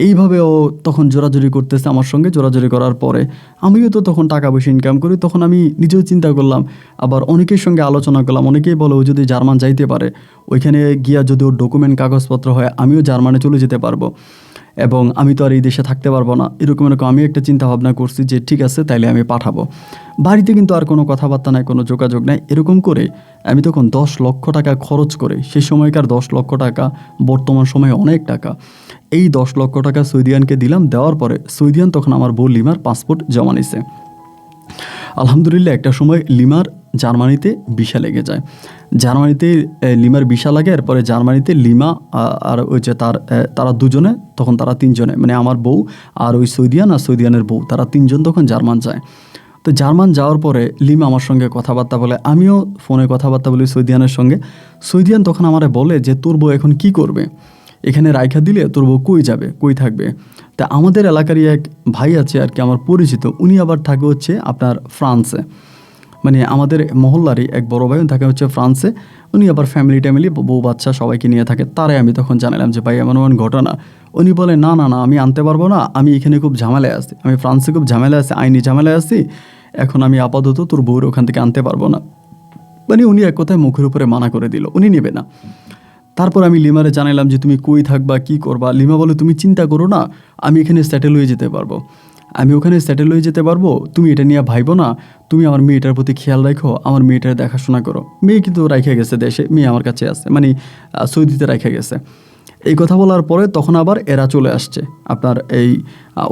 এইভাবে ও তখন জোরাজুরি করতেছে আমার সঙ্গে। জোরাজুরি করার পরে আমিও তো তখন টাকা পয়সা ইনকাম করি, তখন আমি নিজেও চিন্তা করলাম, আবার অনেকের সঙ্গে আলোচনা করলাম। অনেকেই বলে ও যদি জার্মান যাইতে পারে, ওইখানে গিয়া যদি ওর ডকুমেন্ট কাগজপত্র হয়, আমিও জার্মানে চলে যেতে পারবো, এবং আমি তো আর এই দেশে থাকতে পারবো না। এরকম আমি একটা চিন্তা ভাবনা করছি যে ঠিক আছে তাইলে আমি পাঠাবো। বাড়িতে কিন্তু আর কোনো কথাবার্তা নাই, কোনো যোগাযোগ নাই। এরকম করে আমি তখন 10 লক্ষ টাকা খরচ করে, সে সময়কার 10 লক্ষ টাকা বর্তমান সময়ে অনেক টাকা, এই 10 লক্ষ টাকা সৌদিয়ানকে দিলাম। দেওয়ার পরে সৌদিয়ান তখন আমার বউ লিমার পাসপোর্ট জমা নিছে। আলহামদুলিল্লাহ একটা সময় লিমার জার্মানিতে ভিসা লেগে যায়। জার্মানিতে লিমার ভিসা লাগে, এরপরে জার্মানিতে লিমা আর ওই যে তারা দুজনে, তখন তারা তিনজনে, আমার বউ আর ওই সৌদিয়ান আর সৌদিয়ানের বউ, তারা তিনজন তখন জার্মান যায়। তো জার্মান যাওয়ার পরে লিমা আমার সঙ্গে কথাবার্তা বলে, আমিও ফোনে কথাবার্তা বলি সৌদিয়ানের সঙ্গে। সৌদিয়ান তখন আমারে বলে যে তোর বউ এখন কি করবে, এখানে রাইখা দিলে তোর বউ কই যাবে, কই থাকবে? তা আমাদের এলাকারই এক ভাই আছে আর কি, আমার পরিচিত, উনি আবার থাকে হচ্ছে আপনার ফ্রান্সে, আমাদের মহল্লারই এক বড় ভাই থাকে হচ্ছে ফ্রান্সে। উনি আবার ফ্যামিলি বউ বাচ্চা সবাইকে নিয়ে থাকে। তারাই আমি তখন জানালাম যে ভাই এমন এমন ঘটনা। উনি বলে না না না, আমি আনতে পারবো না, আমি এখানে খুব ঝামেলায় আছি, আমি ফ্রান্সে খুব ঝামেলায় আছি, আইনি ঝামেলায় আছি, এখন আমি আপাতত তোর বউর ওখান থেকে আনতে পারবো না। উনি এক কথায় মুখের উপরে মানা করে দিল, উনি নেবে না। তারপর আমি লিমারে জানালাম যে তুমি কই থাকবা, কি করবা? লিমা বলে তুমি চিন্তা করো না, আমি এখানে সেটেল হয়ে যেতে পারবো, আমি ওখানে সেটেল হয়ে যেতে পারবো, তুমি এটা নিয়ে ভাইবো না, তুমি আমার মেয়েটার প্রতি খেয়াল রাখো, আমার মেয়েটার দেখাশোনা করো। মেয়ে কিন্তু রাইখা গেছে দেশে, মেয়ে আমার কাছে আছে, সৌদিতে রাইখা গেছে। এই কথা বলার পরে তখন আবার এরা চলে আসছে,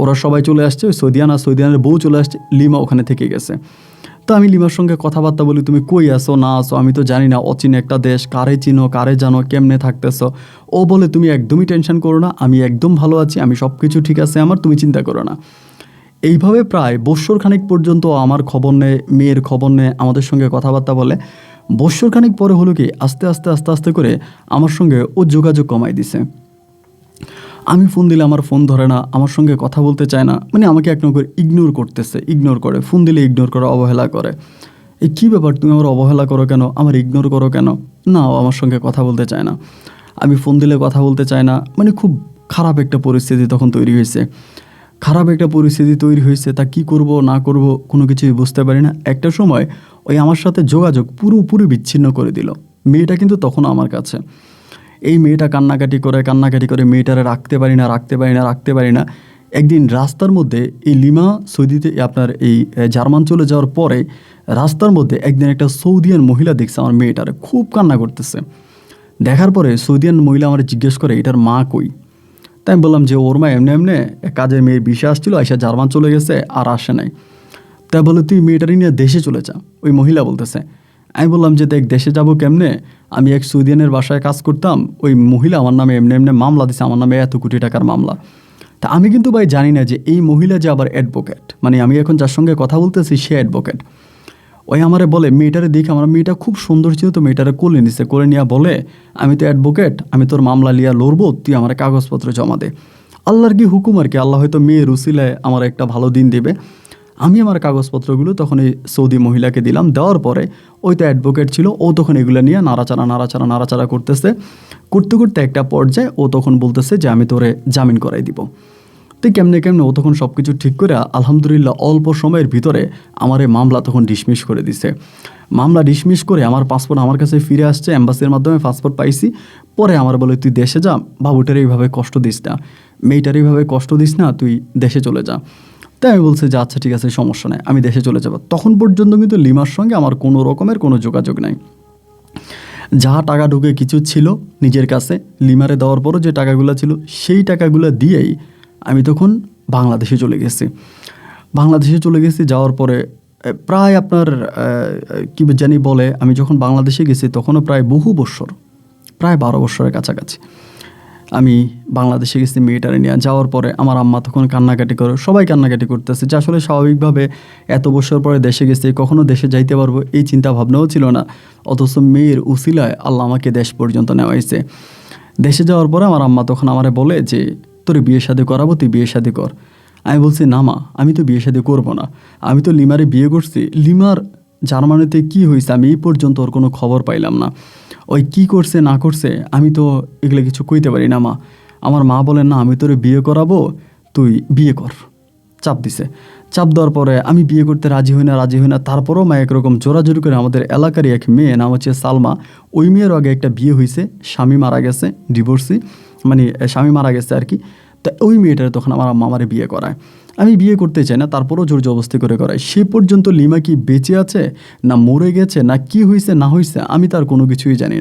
ওরা সবাই চলে আসছে, সৌদিয়ান আর সৌদিয়ানের বউ চলে আসছে, লিমা ওখানে থেকে গেছে। তো আমি লিমার সঙ্গে কথাবার্তা বলি, তুমি কই আসো না আসো আমি তো জানি না, অচিন একটা দেশ, কারে চিনো কারে জানো কেমনে থাকতেছো। ও বলে তুমি একদমই টেনশন করো না, আমি একদম ভালো আছি, আমি সব কিছু ঠিক আছে আমার, তুমি চিন্তা করো না। এইভাবে প্রায় বৎসরখানিক পর্যন্ত আমার খবর নেয়, মেয়ের খবর নেয়, আমাদের সঙ্গে কথাবার্তা বলে। বৎসরখানিক পরে হলো কি আস্তে আস্তে আস্তে আস্তে করে আমার সঙ্গে ও যোগাযোগ কমাই দিছে। আমি ফোন দিলে আমার ফোন ধরে না, আমার সঙ্গে কথা বলতে চায় না, মানে আমাকে এক নম্বর ইগনোর করতেছে, ইগনোর করে, ফোন দিলে ইগনোর করে, অবহেলা করে। এই কী ব্যাপার, তুমি আমার অবহেলা করো কেন, আমার ইগনোর করো কেন? না, ও আমার সঙ্গে কথা বলতে চায় না, আমি ফোন দিলে কথা বলতে চায় না, মানে খুব খারাপ একটা পরিস্থিতি তখন তৈরি হয়েছে। খারাপ একটা পরিস্থিতি তৈরি হয়েছে, তা কি করব না করব কোনো কিছুই বুঝতে পারি না। একটা সময় ওই আমার সাথে যোগাযোগ পুরোপুরি বিচ্ছিন্ন করে দিল। মেয়েটা কিন্তু তখনও আমার কাছে। এই মেয়েটা কান্নাকাটি করে মেয়েটারে রাখতে পারি না। একদিন রাস্তার মধ্যে এই লিমা সৌদিতে আপনার এই জার্মান চলে যাওয়ার পরে রাস্তার মধ্যে একদিন একটা সৌদিয়ান মহিলা দেখছে আমার মেয়েটারে খুব কান্না করতেছে। দেখার পরে সৌদিয়ান মহিলা আমার জিজ্ঞেস করে এটার মা কই। তাই আমি বললাম যে ওর মা এমনি এমনি কাজের মেয়ের বিষে আসছিল, আইসা জার্মান চলে গেছে আর আসে নাই। তাই বলে তুই মেয়েটারই নিয়ে দেশে চলে যা, ওই মহিলা বলতেছে। আমি বললাম যে দেখ দেশে যাব কেমনে, আমি এক সৌদিয়ানের বাসায় কাজ করতাম, ওই মহিলা আমার নামে এমনি এমনি মামলা দিছে, আমার নামে এত কোটি টাকার মামলা। তা আমি কিন্তু ভাই জানি না যে এই মহিলা যে আবার অ্যাডভোকেট, মানে আমি এখন যার সঙ্গে কথা বলতেছি সে অ্যাডভোকেট। ওই আমারে বলে মেয়েটারে দেখে, আমার মেয়েটা খুব সুন্দর ছিল, তো মেয়েটারে কোলে নিছে, কোলে নিয়ে বলে আমি তো অ্যাডভোকেট, আমি তোর মামলা লিয়া লড়বো, তুই আমার কাগজপত্র জমা দে। আল্লাহর কি হুকুম আর কি, আল্লাহ হয়তো মেয়ের উসিলায় আমার একটা ভালো দিন দেবে। আমি আমার কাগজপত্রগুলো তখন এই সৌদি মহিলাকে দিলাম। দেওয়ার পরে ওই তো অ্যাডভোকেট ছিল, ও তখন এগুলো নিয়ে নাড়াচাড়া করতেছে। করতে করতে একটা পর্যায়ে ও তখন বলতেছে যে আমি তোরে জামিন করাই দিব। তো কেমনে ও তখন সব কিছু ঠিক করে আলহামদুলিল্লাহ অল্প সময়ের ভিতরে আমার এই মামলা তখন ডিসমিস করে দিছে। মামলা ডিসমিস করে আমার পাসপোর্ট আমার কাছে ফিরে আসছে, অ্যাম্বাসির মাধ্যমে পাসপোর্ট পাইছি। পরে আমার বলে তুই দেশে যা, বাবুটার এইভাবে কষ্ট দিস না, মেয়েটার এইভাবে কষ্ট দিস না, তুই দেশে চলে যা। তাই আমি বলছি যে আচ্ছা ঠিক আছে সমস্যা নেই, আমি দেশে চলে যাব। তখন পর্যন্ত কিন্তু লিমার সঙ্গে আমার কোনো রকমের কোনো যোগাযোগ নাই। যা টাকা ঢুকে কিছু ছিল নিজের কাছে, লিমারে দেওয়ার পরও যে টাকাগুলো ছিল সেই টাকাগুলো দিয়েই আমি তখন বাংলাদেশে চলে গেছি। যাওয়ার পরে প্রায় আপনার কী জানি বলে, আমি যখন বাংলাদেশে গেছি তখনও প্রায় বহু বৎসর, প্রায় 12 বৎসরের কাছাকাছি আমি বাংলাদেশে গেছি মেয়েটারে নিয়ে। যাওয়ার পরে আমার আম্মা তখন কান্নাকাটি করে, সবাই কান্নাকাটি করতেছে, যে আসলে স্বাভাবিকভাবে এত বছর পরে দেশে গেছি, কখনো দেশে যাইতে পারবো এই চিন্তা ভাবনাও ছিল না। অথচ মেয়ের উসিলায় আল্লাহ আমাকে দেশ পর্যন্ত নেওয়া হয়েছে। দেশে যাওয়ার পরে আমার আম্মা তখন আমারে বলে যে তোর বিয়ে শাদী করাবো, তুই বিয়ে শাদী কর। আমি বলছি না মা, আমি তো বিয়ে শাদী করবো না, আমি তো লিমারে বিয়ে করছি। লিমার জার্মানিতে কি হয়েছে আমি এই পর্যন্ত ওর কোনো খবর পাইলাম না। ওই কি করছে না করছে আমি তো এগুলো কিছু কইতে পারি না মা। আমার মা বলেন না আমি তোরে বিয়ে করাবো, তুই বিয়ে কর। চাপ দিছে। চাপ দেওয়ার পরে আমি বিয়ে করতে রাজি হই না। তারপরেও মা একরকম জোরাজোরি করে, আমাদের এলাকারই এক মেয়ে নাম হচ্ছে সালমা, ওই মেয়ের আগে একটা বিয়ে হয়েছে, স্বামী মারা গেছে, ডিভোর্সি, মানে স্বামী মারা গেছে আর কি। তা ওই মেয়েটার তখন আমার আম্মা আমারে বিয়ে করায়। আমি বিয়ে করতে চাই না, তারপরেও জোর জবরদস্তি করে করায়। সে পর্যন্ত লিমা কি বেঁচে আছে না মরে গেছে না কি হয়েছে না হয়েছে আমি তার কোনো কিছুই জানি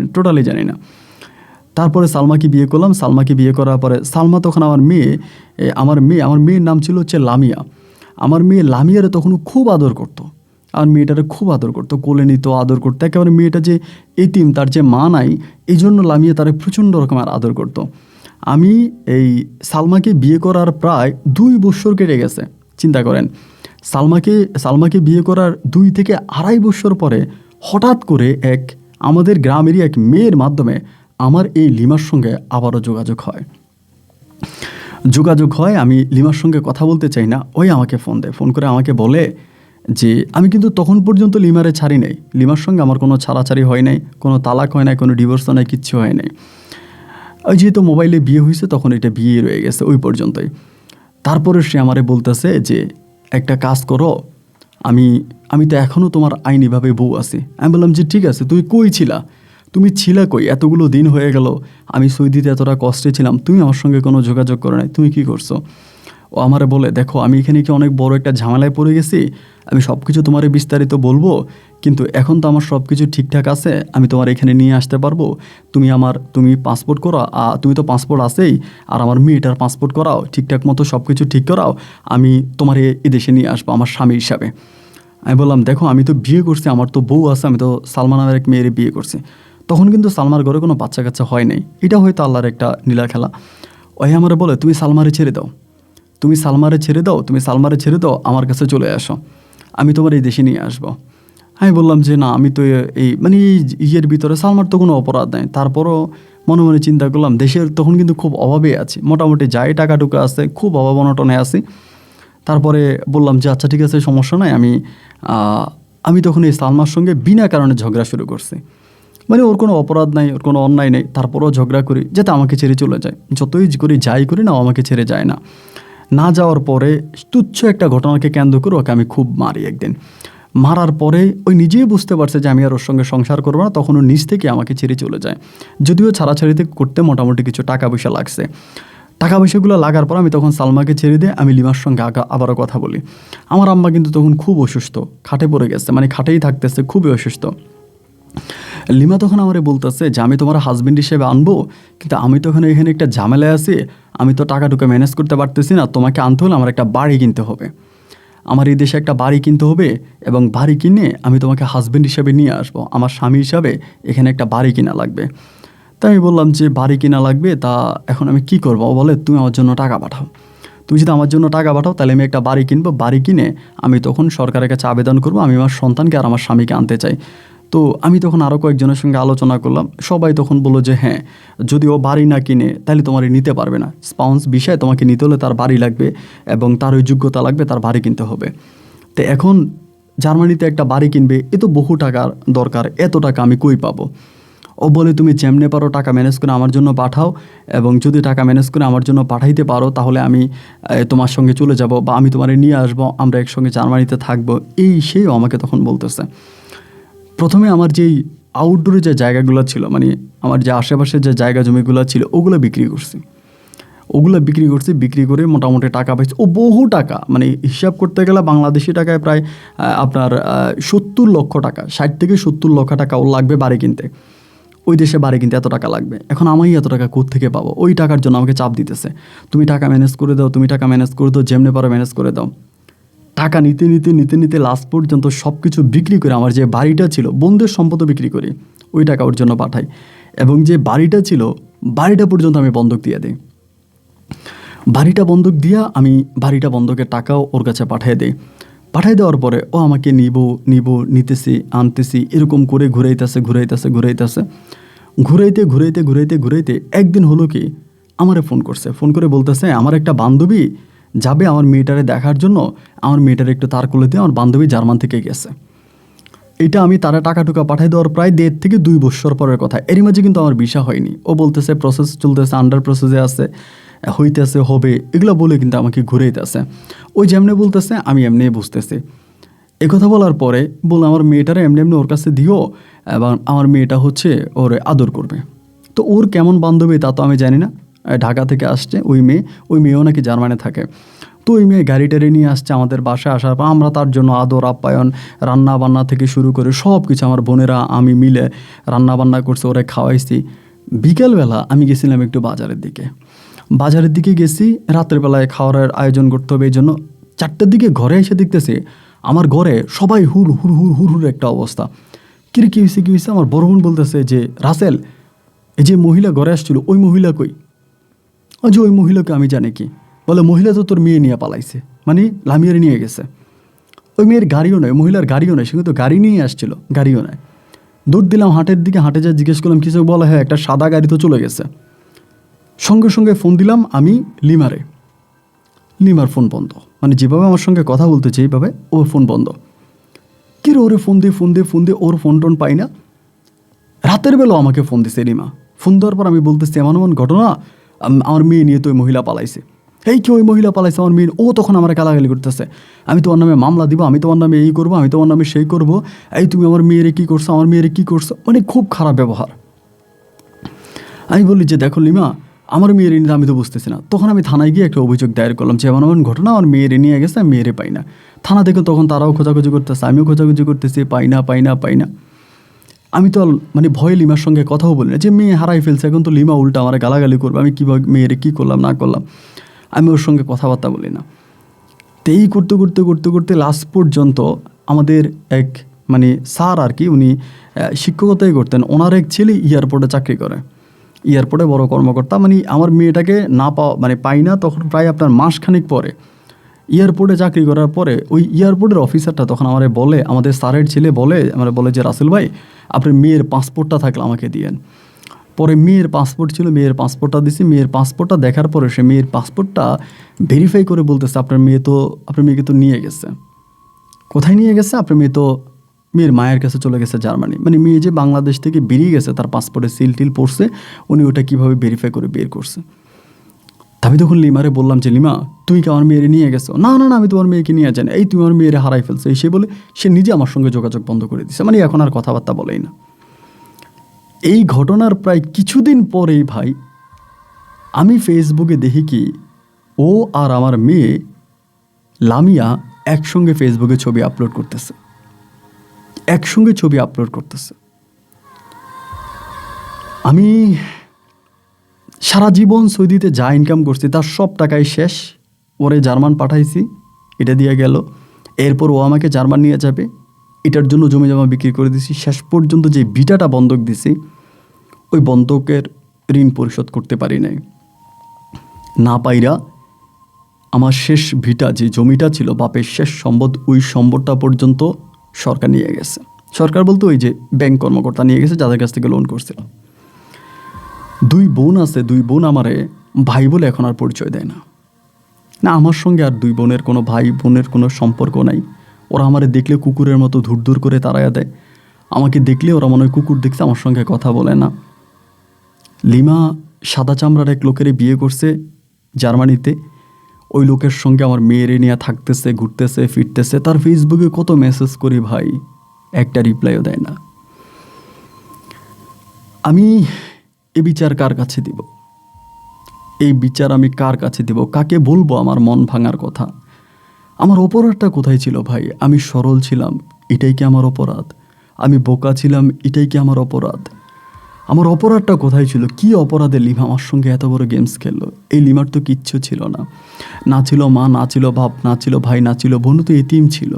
না, টোটালি জানি না। তারপরে সালমাকে বিয়ে করলাম। সালমাকে বিয়ে করার পরে সালমা তখন আমার মেয়ের নাম ছিল হচ্ছে লামিয়া। আমার মেয়ে লামিয়ারে তখন খুব আদর করতো, আমার মেয়েটারে খুব আদর করতো, কোলে নিত, আদর করতো। একেবারে মেয়েটা যে এতিম, তার যে মা নাই, এই জন্য লামিয়া তারে প্রচণ্ড রকমের আদর করতো। আমি এই সালমাকে বিয়ে করার প্রায় 2 বছর কেটে গেছে, চিন্তা করেন। সালমাকে বিয়ে করার 2 থেকে 2.5 বছর পরে হঠাৎ করে আমাদের গ্রামেরই এক মেয়ের মাধ্যমে আমার এই লিমার সঙ্গে আবারও যোগাযোগ হয়। আমি লিমার সঙ্গে কথা বলতে চাই না, ওই আমাকে ফোন দেয়, ফোন করে আমাকে বলে যে আমি কিন্তু তখন পর্যন্ত লিমারে ছাড়ি নাই, লিমার সঙ্গে আমার কোনো ছাড়াছাড়ি হয় নাই, কোনো তালাক হয় নাই, কোনো ডিভোর্স হয় নাই, কিচ্ছু হয় নাই। ওই যেহেতু মোবাইলে বিয়ে হয়েছে তখন এটা বিয়ে রয়ে গেছে ওই পর্যন্তই। তারপরে সে আমারে বলতেছে যে একটা কাজ করো, আমি তো এখনও তোমার আইনিভাবে বউ আছি। আমি বললাম যে ঠিক আছে, তুমি ছিলা কই, এতগুলো দিন হয়ে গেল, আমি সৌদিতে এতটা কষ্টে ছিলাম, তুমি আমার সঙ্গে কোনো যোগাযোগ করো নাই, তুমি কি করছো? ও আমারে বলে, দেখো আমি এখানে কি অনেক বড় একটা ঝামেলায় পড়ে গেছি, আমি সব কিছু তোমারে বিস্তারিত বলবো, কিন্তু এখন তো আমার সব কিছু ঠিকঠাক আছে, আমি তোমার এখানে নিয়ে আসতে পারবো। তুমি পাসপোর্ট করো, তুমি তো পাসপোর্ট আছেই, আর আমার মেয়েটার পাসপোর্ট করাও, ঠিকঠাক মতো সব কিছু ঠিক করাও, আমি তোমার এদেশে নিয়ে আসবো আমার স্বামী হিসাবে। আমি বললাম, দেখো আমি তো বিয়ে করছি, আমার তো বউ আছে, আমি তো সালমা নামের এক মেয়ের বিয়ে করছি। তখন কিন্তু সালমার ঘরে কোনো বাচ্চা কাচ্চা হয় নাই, এটা হয়তো আল্লাহর একটা নীলা খেলা। ওই আমারে বলে, তুমি সালমারে ছেড়ে দাও, তুমি সালমারে ছেড়ে দাও, তুমি সালমারে ছেড়ে দাও, আমার কাছে চলে আসো, আমি তোমার এই দেশে নিয়ে আসবো। আমি বললাম যে না, আমি তো এই মানে এই ইয়ের ভিতরে সালমার তো কোনো অপরাধ নাই, তারপরও মনে মনে চিন্তা করলাম দেশের তখন কিন্তু খুব অভাবে আছি, মোটামুটি যাই টাকা টুকা আছে, খুব অভাব অনটনে আছি। তারপরে বললাম যে আচ্ছা ঠিক আছে, সমস্যা নাই, আমি তখন এই সালমার সঙ্গে বিনা কারণে ঝগড়া শুরু করছি। মানে ওর কোনো অপরাধ নাই, ওর কোনো অন্যায় নেই, তারপরেও ঝগড়া করি যাতে আমাকে ছেড়ে চলে যায়, যতই করি যাই করি না, ও আমাকে ছেড়ে যায় না। না যাওয়ার পরে তুচ্ছ একটা ঘটনাকে কেন্দ্র করে ওকে আমি খুব মারি একদিন। মারার পরে ওই নিজেই বুঝতে পারছে যে আমি আর ওর সঙ্গে সংসার করবো না, তখন ও নিজ থেকে আমাকে ছেড়ে চলে যায়। যদিও ছাড়াছাড়িতে করতে মোটামুটি কিছু টাকা পয়সা লাগছে। টাকা পয়সাগুলো লাগার পর আমি তখন সালমাকে ছেড়ে দিয়ে আমি লিমার সঙ্গে আবারও কথা বলি। আমার আম্মা কিন্তু তখন খুব অসুস্থ, খাটে পড়ে গেছে, মানে খাটেই থাকতেছে, খুবই অসুস্থ। লিমা তখন আমারে বলতেছে যে আমি তোমার হাজবেন্ড হিসেবে আনবো, কিন্তু আমি তখন এখানে একটা ঝামেলায় আছি, আমি তো টাকা টুকা ম্যানেজ করতে পারতেছি না, তোমাকে আনতে হলে আমার একটা বাড়ি কিনতে হবে, আমার এই দেশে একটা বাড়ি কিনতে হবে, এবং বাড়ি কিনে আমি তোমাকে হাজবেন্ড হিসেবে নিয়ে আসবো, আমার স্বামী হিসাবে এখানে একটা বাড়ি কিনা লাগবে। তাই আমি বললাম যে বাড়ি কিনা লাগবে, তা এখন আমি কি করবো? ও বলে, তুমি আমার জন্য টাকা পাঠাও, তুমি যদি আমার জন্য টাকা পাঠাও তাহলে আমি একটা বাড়ি কিনবো, বাড়ি কিনে আমি তখন সরকারের কাছে আবেদন করবো, আমি আমার সন্তানকে আর আমার স্বামীকে আনতে চাই। তো আমি তখন আরও কয়েকজনের সঙ্গে আলোচনা করলাম, সবাই তখন বললো যে হ্যাঁ, যদি ও বাড়ি না কিনে তাহলে তোমার নিতে পারবে না, স্পাউন্স বিষয়ে তোমাকে নিতে হলে তার বাড়ি লাগবে এবং তার ওই যোগ্যতা লাগবে, তার বাড়ি কিনতে হবে। তো এখন জার্মানিতে একটা বাড়ি কিনবে, এ তো বহু টাকার দরকার, এত টাকা আমি কই পাবো? ও বলে, তুমি যেমনে পারো টাকা ম্যানেজ করে আমার জন্য পাঠাও, এবং যদি টাকা ম্যানেজ করে আমার জন্য পাঠাইতে পারো তাহলে আমি তোমার সঙ্গে চলে যাব, বা আমি তোমারে নিয়ে আসবো, আমরা একসঙ্গে জার্মানিতে থাকবো। সেও আমাকে তখন বলতেছে। প্রথমে আমার যেই আউটডোরে যে জায়গাগুলো ছিল, মানে আমার যে আশেপাশে যে জায়গা জমিগুলো ছিল, ওগুলো বিক্রি করছি, বিক্রি করে মোটামুটি টাকা পাইছি, ও বহু টাকা, মানে হিসাব করতে গেলে বাংলাদেশি টাকায় প্রায় আপনার 70 লক্ষ টাকা, 60 থেকে 70 লক্ষ টাকা ওর লাগবে বাড়ি কিনতে। ওই দেশে বাড়ি কিনতে এত টাকা লাগবে, এখন আমি এত টাকা কোত্থেকে পাবো? ওই টাকার জন্য আমাকে চাপ দিতেছে, তুমি টাকা ম্যানেজ করে দাও, তুমি টাকা ম্যানেজ করে দাও, যেমনি পারো ম্যানেজ করে দাও। টাকা নিতে নিতে নিতে নিতে লাস্ট পর্যন্ত সব কিছু বিক্রি করে, আমার যে বাড়িটা ছিল, বন্ধুর সম্পদও বিক্রি করি, ওই টাকা ওর জন্য পাঠাই, এবং যে বাড়িটা ছিল, বাড়িটা পর্যন্ত আমি বন্ধক দিয়ে দিই। বাড়িটা বন্ধক দিয়া আমি বাড়িটা বন্ধকের টাকাও ওর কাছে পাঠিয়ে দিই। পাঠিয়ে দেওয়ার পরে ও আমাকে নিতেছি আনতেছি, এরকম করে ঘুরাইতে একদিন হলো কি, আমারে ফোন করছে, ফোন করে বলতেছে আমার একটা বান্ধবী যাবে আমার মেয়েটারে দেখার জন্য, আমার মেয়েটারে একটু তার কোলে দিয়ে, আমার বান্ধবী জার্মান থেকে গেছে। এটা আমি তারা টাকা টুকা পাঠিয়ে দেওয়ার প্রায় 1.5 থেকে 2 বছর পরের কথা। এরই মাঝে কিন্তু আমার ভিসা হয়নি। ও বলতেছে প্রসেস চলতেছে, আন্ডার প্রসেসে আছে, হইতেছে, হবে, এগুলো বলে কিন্তু আমাকে ঘুরাইতেছে। ওই যেমনি বলতেছে আমি এমনি বুঝতেছি। কথা বলার পরে বলে, আমার মেয়েটারে এমনি এমনি ওর কাছে দিও, এবং আমার মেয়েটা হচ্ছে ওর আদর করবে। তো ওর কেমন বান্ধবী তা তো আমি জানি না, ঢাকা থেকে আসছে ওই মেয়েও নাকি জার্মানে থাকে। তো ওই মেয়ে গাড়ি টাড়ি নিয়ে আসছে আমাদের বাসায়, আসার পর আমরা তার জন্য আদর আপ্যায়ন, রান্না বান্না থেকে শুরু করে সব কিছু, আমার বোনেরা আমি মিলে রান্না বান্না করছে, ওরা খাওয়াইছি। বিকেলবেলা আমি গেছিলাম একটু বাজারের দিকে গেছি, রাত্রের বেলায় খাওয়ার আয়োজন করতে হবে, এই জন্য 4টার দিকে ঘরে এসে দেখতেছি আমার ঘরে সবাই হুর হুর হুর হুর হুর একটা অবস্থা। কি হয়েছে? আমার বড় বোন বলতেছে যে রাসেল, এই যে মহিলা ঘরে আসছিল, ওই মহিলা কই? যে ওই মহিলাকে আমি জানি কি? বলে, মহিলা তো তোর মেয়ে নিয়ে পালাইছে, মানে লামিয়ারে নিয়ে গেছে। ওই মেয়ের গাড়িও নয়, মহিলার গাড়িও নয়, সে কিন্তু গাড়ি নিয়ে আসছিল, গাড়িও নয়। দৌড় দিলাম হাটের দিকে, হাটে যা জিজ্ঞেস করলাম কিছু, বলে হ্যাঁ একটা সাদা গাড়ি তো চলে গেছে। সঙ্গে সঙ্গে ফোন দিলাম আমি লিমার ফোন বন্ধ, মানে যেভাবে আমার সঙ্গে কথা বলতেছে এইভাবে ওর ফোন বন্ধ। কি রে, ওরে ফোন দিয়ে ওর ফোন টোন পাই না। রাতের বেলাও আমাকে ফোন দিছে লিমা। ফোন দেওয়ার পর আমি বলতেছি এমন ঘটনা, আমার মেয়ে নিয়ে তো ওই মহিলা পালাইছে। কি ওই মহিলা পালাইছে আমার মেয়ে? ও তখন আমার গালাগালি করতেছে, আমি তোমার নামে মামলা দিব, আমি তোমার নামে এই করবো, আমি তোমার নামে সেই করবো, তুমি আমার মেয়েরে কী করছো, মানে খুব খারাপ ব্যবহার। আমি বলি যে দেখো লিমা, আমার মেয়ের নিয়ে আমি তো বুঝতেছি না। তখন আমি থানায় গিয়ে একটা অভিযোগ দায়ের করলাম যে এমন এমন ঘটনা, আমার মেয়ের নিয়ে গেছে, আমি মেয়েরে পাই না। থানা থেকে তখন তারাও খোঁজাখুঁজি করতেছে, আমিও খোঁজাখুঁজি করতেছি, পাই না পাই না পাই না। আমি তো মানে ভয়ে লিমার সঙ্গে কথাও বলি না যে মেয়ে হারাই ফেলছে, এখন তো লিমা উল্টা আমার গালাগালি করবে, আমি কীভাবে মেয়েরে কী করলাম না করলাম, আমি ওর সঙ্গে কথাবার্তা বলি না। তো এই করতে করতে করতে করতে লাস্ট পর্যন্ত আমাদের এক মানে স্যার আর কি, উনি শিক্ষকতাই করতেন, ওনার এক ছেলে এয়ারপোর্টে চাকরি করে, এয়ারপোর্টে বড় কর্মকর্তা। মানে আমার মেয়েটাকে না পাওয়া মানে পাই না তখন প্রায় আপনার মাসখানেক পরে, এয়ারপোর্টে চাকরি করার পরে ওই এয়ারপোর্টের অফিসারটা তখন আমারে বলে, আমাদের স্যারের ছেলে বলে, আমার বলে যে রাসেল ভাই আপনার মেয়ের পাসপোর্টটা থাকলে আমাকে দিয়েন। পরে মেয়ের পাসপোর্ট ছিল, মেয়ের পাসপোর্টটা দিছি। মেয়ের পাসপোর্টটা দেখার পরে সে মেয়ের পাসপোর্টটা ভেরিফাই করে বলতেছে আপনার মেয়েকে তো নিয়ে গেছে। কোথায় নিয়ে গেছে? আপনার মেয়ে তো মেয়ের মায়ের কাছে চলে গেছে জার্মানি। মানে মেয়ে যে বাংলাদেশ থেকে বেরিয়ে গেছে, তার পাসপোর্টে সিল টিল পড়ছে, উনি ওটা কীভাবে ভেরিফাই করে বের করছে। আমি তখন লিমারে বললাম যে লিমা তুই কি আমার মেয়েরে নিয়ে গেছো? না না না, আমি তোমার মেয়েকে নিয়ে যাই না, এই তুমি আমার মেয়েরে হারাই ফেলছো, এই সে বলে সে নিজে আমার সঙ্গে যোগাযোগ বন্ধ করে দিছে। মানে এখন আর কথাবার্তা বলেই না। এই ঘটনার প্রায় কিছুদিন পরেই ভাই আমি ফেসবুকে দেখি কি ও আর আমার মেয়ে লামিয়া একসঙ্গে ফেসবুকে ছবি আপলোড করতেছে, একসঙ্গে ছবি আপলোড করতেছে। আমি সারা জীবন সৌদিতে যা ইনকাম করছি তার সব টাকাই শেষ। ওরে জার্মান পাঠাইছি, এটা দিয়ে গেল। এরপর ও আমাকে জার্মান নিয়ে যাবে, এটার জন্য জমি জমা বিক্রি করে দিছি। শেষ পর্যন্ত যে ভিটাটা বন্ধক দিছি, ওই বন্ধকের ঋণ পরিশোধ করতে পারি নাই। না পাইরা আমার শেষ ভিটা, যে জমিটা ছিল বাপের শেষ সম্পদ, ওই সম্পদটা পর্যন্ত সরকার নিয়ে গেছে। সরকার বলতে ওই যে ব্যাংক কর্মকর্তা নিয়ে গেছে, যাদের কাছ থেকে লোন করছিল। 2 বোন আছে, 2 বোন আমারে ভাই বলে এখন আর পরিচয় দেয় না। না, আমার সঙ্গে আর 2 বোনের কোনো ভাই বোনের কোনো সম্পর্ক নাই। ওরা আমারে দেখলে কুকুরের মতো ধুর করে তাড়াইয়া দেয়। আমাকে দেখলে ওরা মনে হয় কুকুর দেখছে, আমার সঙ্গে কথা বলে না। লিমা সাদা চামড়ার এক লোকের বিয়ে করছে জার্মানিতে, ওই লোকের সঙ্গে আমার মেয়েরে নিয়ে থাকতেছে, ঘুরতেছে, ফিরতেছে। তার ফেসবুকে কত মেসেজ করি ভাই, একটা রিপ্লাইও দেয় না। আমি এই বিচার কার কাছে দিব? এই বিচার আমি কার কাছে দিব? কাকে বলবো আমার মন ভাঙার কথা? আমার অপরাধটা কোথায় ছিল ভাই? আমি সরল ছিলাম, এটাই কি আমার অপরাধ? আমি বোকা ছিলাম, এটাই কি আমার অপরাধ? আমার অপরাধটা কোথায় ছিল? কি অপরাধে লিমা আমার সঙ্গে এত বড় গেমস খেললো? এই লিমার তো কিচ্ছু ছিল না, না ছিল মা, না ছিল বাপ, না ছিল ভাই, না ছিল বোন, তো এতিম ছিল।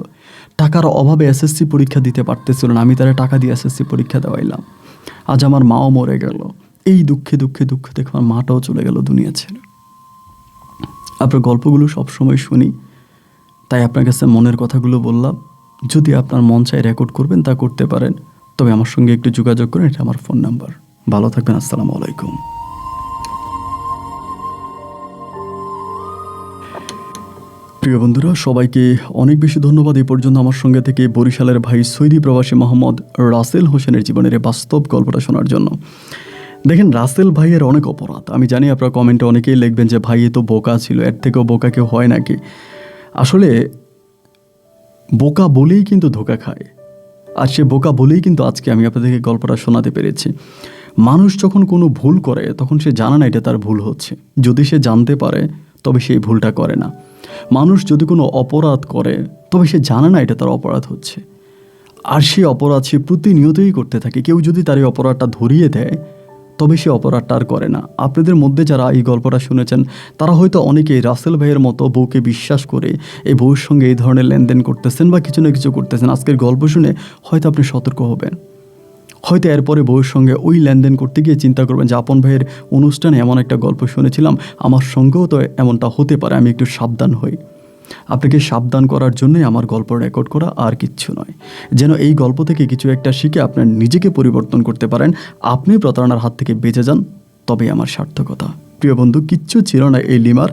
টাকার অভাবে এসএসসি পরীক্ষা দিতে পারতেছিল না, আমি তারা টাকা দিয়ে এসএসসি পরীক্ষা দেওয়াইলাম। আজ আমার মাও মরে গেল, এই দুঃখে দুঃখে দুঃখে দেখে আমার মাটাও চলে গেল দুনিয়া ছেড়ে। আপনার গল্পগুলো সবসময় শুনি, তাই আপনার কাছে মনের কথাগুলো বললাম। যদি আপনার মন চায় রেকর্ড করবেন, তা করতে পারেন, তবে আমার সঙ্গে একটু যোগাযোগ করেন, এটা আমার ফোন নাম্বার। ভালো থাকবেন, আসসালামু আলাইকুম। প্রিয় বন্ধুরা, সবাইকে অনেক বেশি ধন্যবাদ এই পর্যন্ত আমার সঙ্গে থেকে বরিশালের ভাই সৌদি প্রবাসী মোহাম্মদ রাসেল হোসেনের জীবনের বাস্তব গল্পটা শোনার জন্য। দেখেন, রাসেল ভাইয়ের অনেক অপরাধ। আমি জানি আপনারা কমেন্টে অনেকেই লিখবেন যে ভাই এ তো বোকা ছিল, এর থেকেও বোকা কেউ হয় নাকি? আসলে বোকা বলেই কিন্তু ধোঁকা খায়, আর সে বোকা বলেই কিন্তু আজকে আমি আপনাদেরকে গল্পটা শোনাতে পেরেছি। মানুষ যখন কোনো ভুল করে তখন সে জানে না এটা তার ভুল হচ্ছে। যদি সে জানতে পারে তবে সেই ভুলটা করে না। মানুষ যদি কোনো অপরাধ করে তবে সে জানে না এটা তার অপরাধ হচ্ছে, আর সে অপরাধ সে প্রতিনিয়তই করতে থাকে। কেউ যদি তার এই অপরাধটা ধরিয়ে দেয় তবে সে অপরাধটা আর করে না। আপনাদের মধ্যে যারা এই গল্পটা শুনেছেন তারা হয়তো অনেকেই রাসেল ভাইয়ের মতো বউকে বিশ্বাস করে এই বউর সঙ্গে এই ধরনের লেনদেন করতেছেন বা কিছু না কিছু করতেছেন। আজকের গল্প শুনে হয়তো আপনি সতর্ক হবেন। হয়তো এরপরে বউয়ের সঙ্গে ওই লেনদেন করতে গিয়ে চিন্তা করবেন যে আপন ভাইয়ের অনুষ্ঠানে এমন একটা গল্প শুনেছিলাম, আমার সঙ্গেও তো এমনটা হতে পারে, আমি একটু সাবধান হই। আপনাকে সাবধান করার জন্যই আমার গল্প রেকর্ড করা, আর কিচ্ছু নয়। যেন এই গল্প থেকে কিছু একটা শিখে আপনার নিজেকে পরিবর্তন করতে পারেন, আপনি প্রতারণার হাত থেকে বেঁচে যান, তবেই আমার সার্থকতা। প্রিয় বন্ধু, কিচ্ছু ছিল না এই লিমার,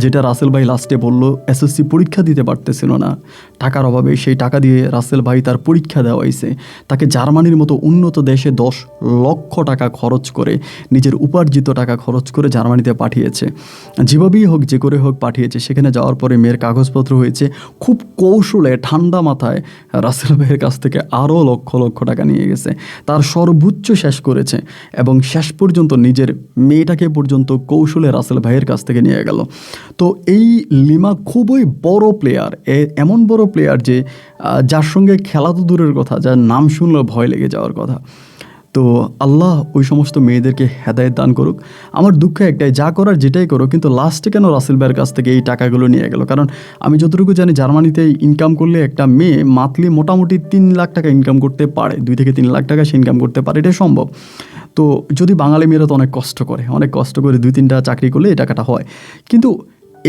যেটা রাসেল ভাই লাস্টে বলল এসএসসি পরীক্ষা দিতে পারতেছিল না টাকার অভাবে। সেই টাকা দিয়ে রাসেল ভাই তার পরীক্ষা দেওয়াইছে, তাকে জার্মানির মতো উন্নত দেশে 10 লক্ষ টাকা খরচ করে, নিজের উপার্জিত টাকা খরচ করে জার্মানিতে পাঠিয়েছে। যেভাবেই হোক, যে করে হোক পাঠিয়েছে। সেখানে যাওয়ার পরে মেয়ের কাগজপত্র হয়েছে, খুব কৌশলে ঠান্ডা মাথায় রাসেল ভাইয়ের কাছ থেকে আরও লক্ষ লক্ষ টাকা নিয়ে গেছে, তার সর্বোচ্চ শেষ করেছে এবং শেষ পর্যন্ত নিজের মেয়েটাকে পর্যন্ত কৌশলে রাসেল ভাইয়ের কাছ থেকে নিয়ে গেল। তো এই লিমা খুবই বড় প্লেয়ার, এমন বড় প্লেয়ার যে যার সঙ্গে খেলা তো দূরের কথা, যার নাম শুনলেও ভয় লেগে যাওয়ার কথা। তো আল্লাহ ওই সমস্ত মেয়েদেরকে হেদায়েত দান করুক। আমার দুঃখ একটাই, যা করার যেটাই করো, কিন্তু লাস্টে কেন রাসেল ভাইয়ের কাছ থেকে এই টাকাগুলো নিয়ে গেল? কারণ আমি যতটুকু জানি জার্মানিতে ইনকাম করলে একটা মেয়ে মান্থলি মোটামুটি 3 লাখ টাকা ইনকাম করতে পারে, 2 থেকে 3 লাখ টাকা সে ইনকাম করতে পারে, এটা সম্ভব। তো যদি বাঙালি মেয়েরা তো অনেক কষ্ট করে 2-3টা চাকরি করলে এই টাকাটা হয়, কিন্তু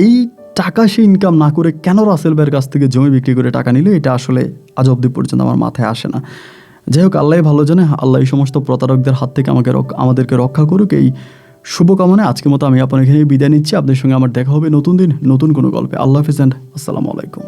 এই টাকা সে ইনকাম না করে কেন রাসেল ভাইয়ের কাছ থেকে জমি বিক্রি করে টাকা নিলে, এটা আসলে আজ অবধি পর্যন্ত আমার মাথায় আসে না। যাই হোক, আল্লাহ ভালো জানে। আল্লাহ এই সমস্ত প্রতারকদের হাত থেকে আমাদেরকে রক্ষা করুক, এই শুভকামনায় আজকের মতো আমি আপনার এখানে বিদায় নিচ্ছি। আপনাদের সঙ্গে আমার দেখা হবে নতুন দিন নতুন কোনো গল্পে। আল্লাহ হাফেজ, আসসালামু আলাইকুম।